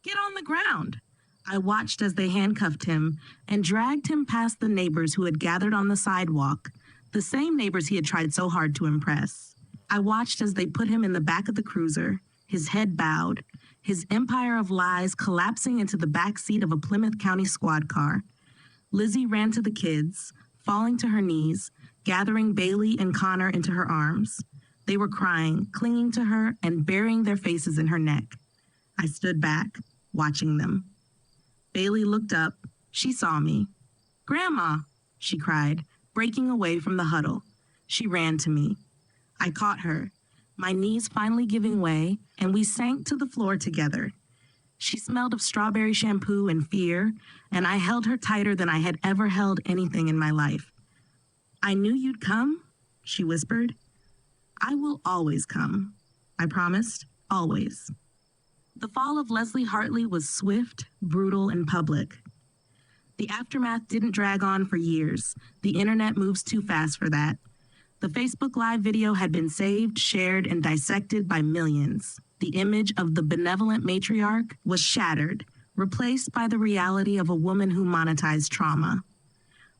"Get on the ground." I watched as they handcuffed him and dragged him past the neighbors who had gathered on the sidewalk, the same neighbors he had tried so hard to impress. I watched as they put him in the back of the cruiser, his head bowed, his empire of lies collapsing into the back seat of a Plymouth County squad car. Lizzie ran to the kids, falling to her knees, gathering Bailey and Connor into her arms. They were crying, clinging to her, and burying their faces in her neck. I stood back, watching them. Bailey looked up. She saw me. "Grandma," she cried, breaking away from the huddle. She ran to me. I caught her. my knees finally giving way, and we sank to the floor together. She smelled of strawberry shampoo and fear, and I held her tighter than I had ever held anything in my life. "I knew you'd come," she whispered. "I will always come," I promised, always. The fall of Leslie Hartley was swift, brutal, and public. The aftermath didn't drag on for years. The internet moves too fast for that. The Facebook Live video had been saved, shared, and dissected by millions. The image of the benevolent matriarch was shattered, replaced by the reality of a woman who monetized trauma.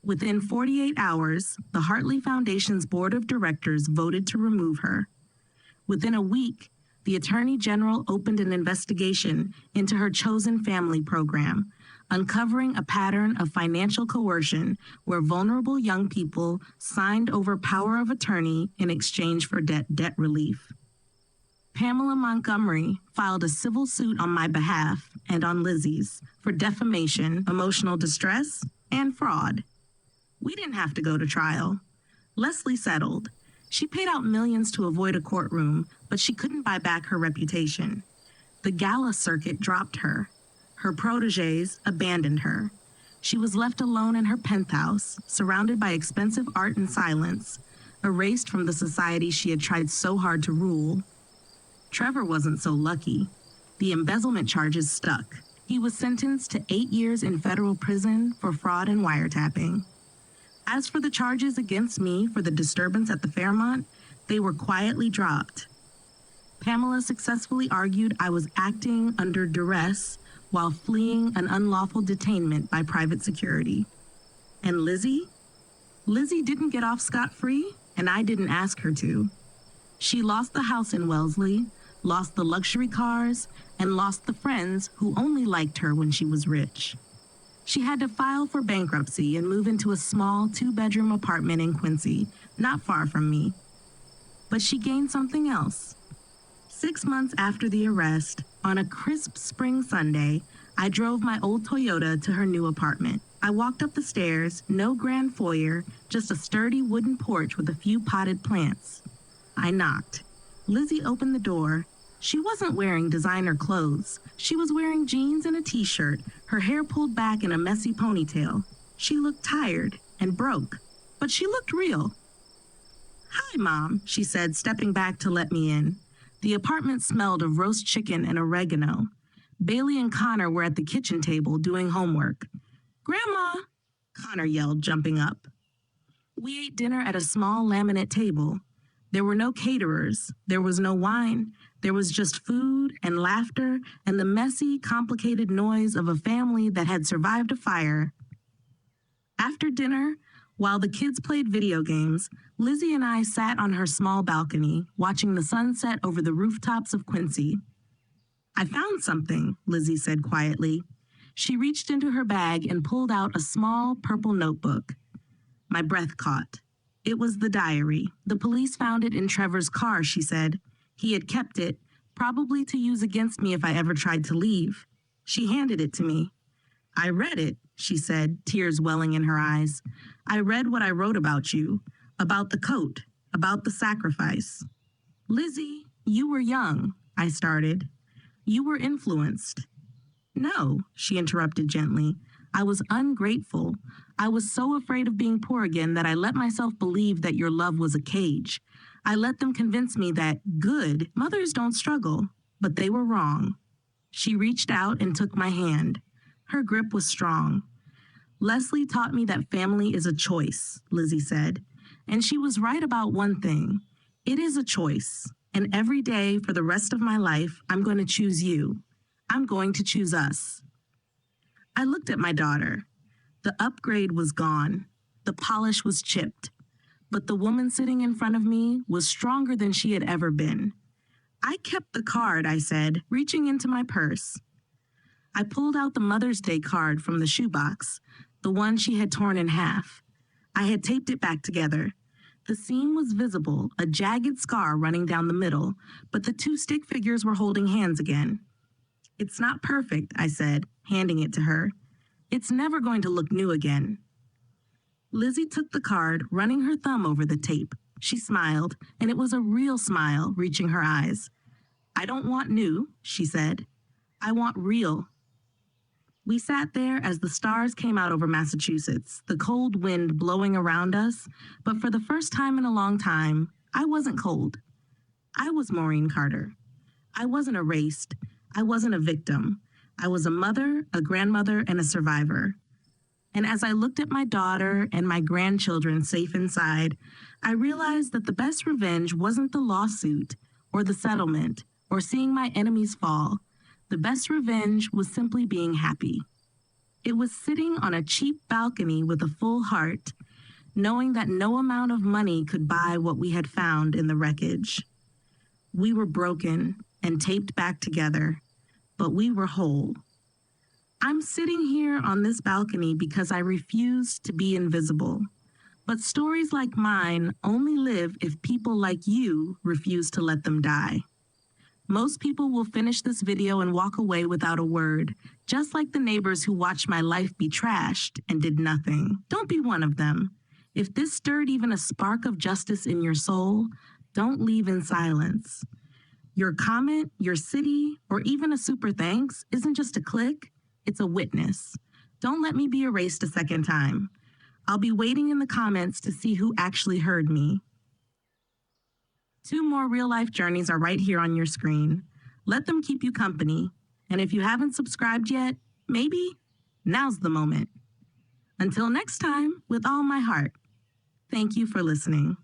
Within 48 hours, the Hartley Foundation's board of directors voted to remove her. Within a week, the Attorney General opened an investigation into her chosen family program, uncovering a pattern of financial coercion where vulnerable young people signed over power of attorney in exchange for debt relief. Pamela Montgomery filed a civil suit on my behalf and on Lizzie's for defamation, emotional distress, and fraud. We didn't have to go to trial. Leslie settled. She paid out millions to avoid a courtroom, but she couldn't buy back her reputation. The gala circuit dropped her. Her protégés abandoned her. She was left alone in her penthouse, surrounded by expensive art and silence, erased from the society she had tried so hard to rule. Trevor wasn't so lucky. The embezzlement charges stuck. He was sentenced to 8 years in federal prison for fraud and wiretapping. As for the charges against me for the disturbance at the Fairmont, they were quietly dropped. Pamela successfully argued I was acting under duress while fleeing an unlawful detainment by private security. And Lizzie? Lizzie didn't get off scot-free, and I didn't ask her to. She lost the house in Wellesley, lost the luxury cars, and lost the friends who only liked her when she was rich. She had to file for bankruptcy and move into a small 2-bedroom apartment in Quincy, not far from me. But she gained something else. 6 months after the arrest, on a crisp spring Sunday, I drove my old Toyota to her new apartment. I walked up the stairs, no grand foyer, just a sturdy wooden porch with a few potted plants. I knocked. Lizzie opened the door. She wasn't wearing designer clothes. She was wearing jeans and a t-shirt, her hair pulled back in a messy ponytail. She looked tired and broke, but she looked real. "Hi, Mom," she said, stepping back to let me in. The apartment smelled of roast chicken and oregano. Bailey and Connor were at the kitchen table doing homework. "Grandma," Connor yelled, jumping up. We ate dinner at a small laminate table. There were no caterers. There was no wine. There was just food and laughter and the messy, complicated noise of a family that had survived a fire. After dinner, while the kids played video games, Lizzie and I sat on her small balcony, watching the sunset over the rooftops of Quincy. "I found something," Lizzie said quietly. She reached into her bag and pulled out a small purple notebook. My breath caught. It was the diary. The police found it in Trevor's car, she said. He had kept it, probably to use against me if I ever tried to leave. She handed it to me. "I read it," she said, tears welling in her eyes. "I read what I wrote about you, about the coat, about the sacrifice." "Lizzie, you were young," I started. "You were influenced." "No," she interrupted gently. "I was ungrateful. I was so afraid of being poor again that I let myself believe that your love was a cage. I let them convince me that, good, mothers don't struggle. But they were wrong." She reached out and took my hand. Her grip was strong. "Leslie taught me that family is a choice," Lizzie said. "And she was right about one thing. It is a choice. And every day for the rest of my life, I'm going to choose you. I'm going to choose us." I looked at my daughter. The upgrade was gone. The polish was chipped. But the woman sitting in front of me was stronger than she had ever been. "I kept the card," I said, reaching into my purse. I pulled out the Mother's Day card from the shoebox, the one she had torn in half. I had taped it back together. The seam was visible, a jagged scar running down the middle, but the 2 stick figures were holding hands again. "It's not perfect," I said, handing it to her. "It's never going to look new again." Lizzie took the card, running her thumb over the tape. She smiled, and it was a real smile reaching her eyes. I don't want new, she said. I want real. We sat there as the stars came out over Massachusetts, the cold wind blowing around us, but for the first time in a long time, I wasn't cold. I was Maureen Carter. I wasn't erased. I wasn't a victim. I was a mother, a grandmother, and a survivor. And as I looked at my daughter and my grandchildren safe inside, I realized that the best revenge wasn't the lawsuit or the settlement or seeing my enemies fall. The best revenge was simply being happy. It was sitting on a cheap balcony with a full heart, knowing that no amount of money could buy what we had found in the wreckage. We were broken and taped back together, but we were whole. I'm sitting here on this balcony because I refuse to be invisible. But stories like mine only live if people like you refuse to let them die. Most people will finish this video and walk away without a word, just like the neighbors who watched my life be trashed and did nothing. Don't be one of them. If this stirred even a spark of justice in your soul, don't leave in silence. Your comment, your city, or even a super thanks isn't just a click, it's a witness. Don't let me be erased a second time. I'll be waiting in the comments to see who actually heard me. 2 more real-life journeys are right here on your screen. Let them keep you company. And if you haven't subscribed yet, maybe now's the moment. Until next time, with all my heart, thank you for listening.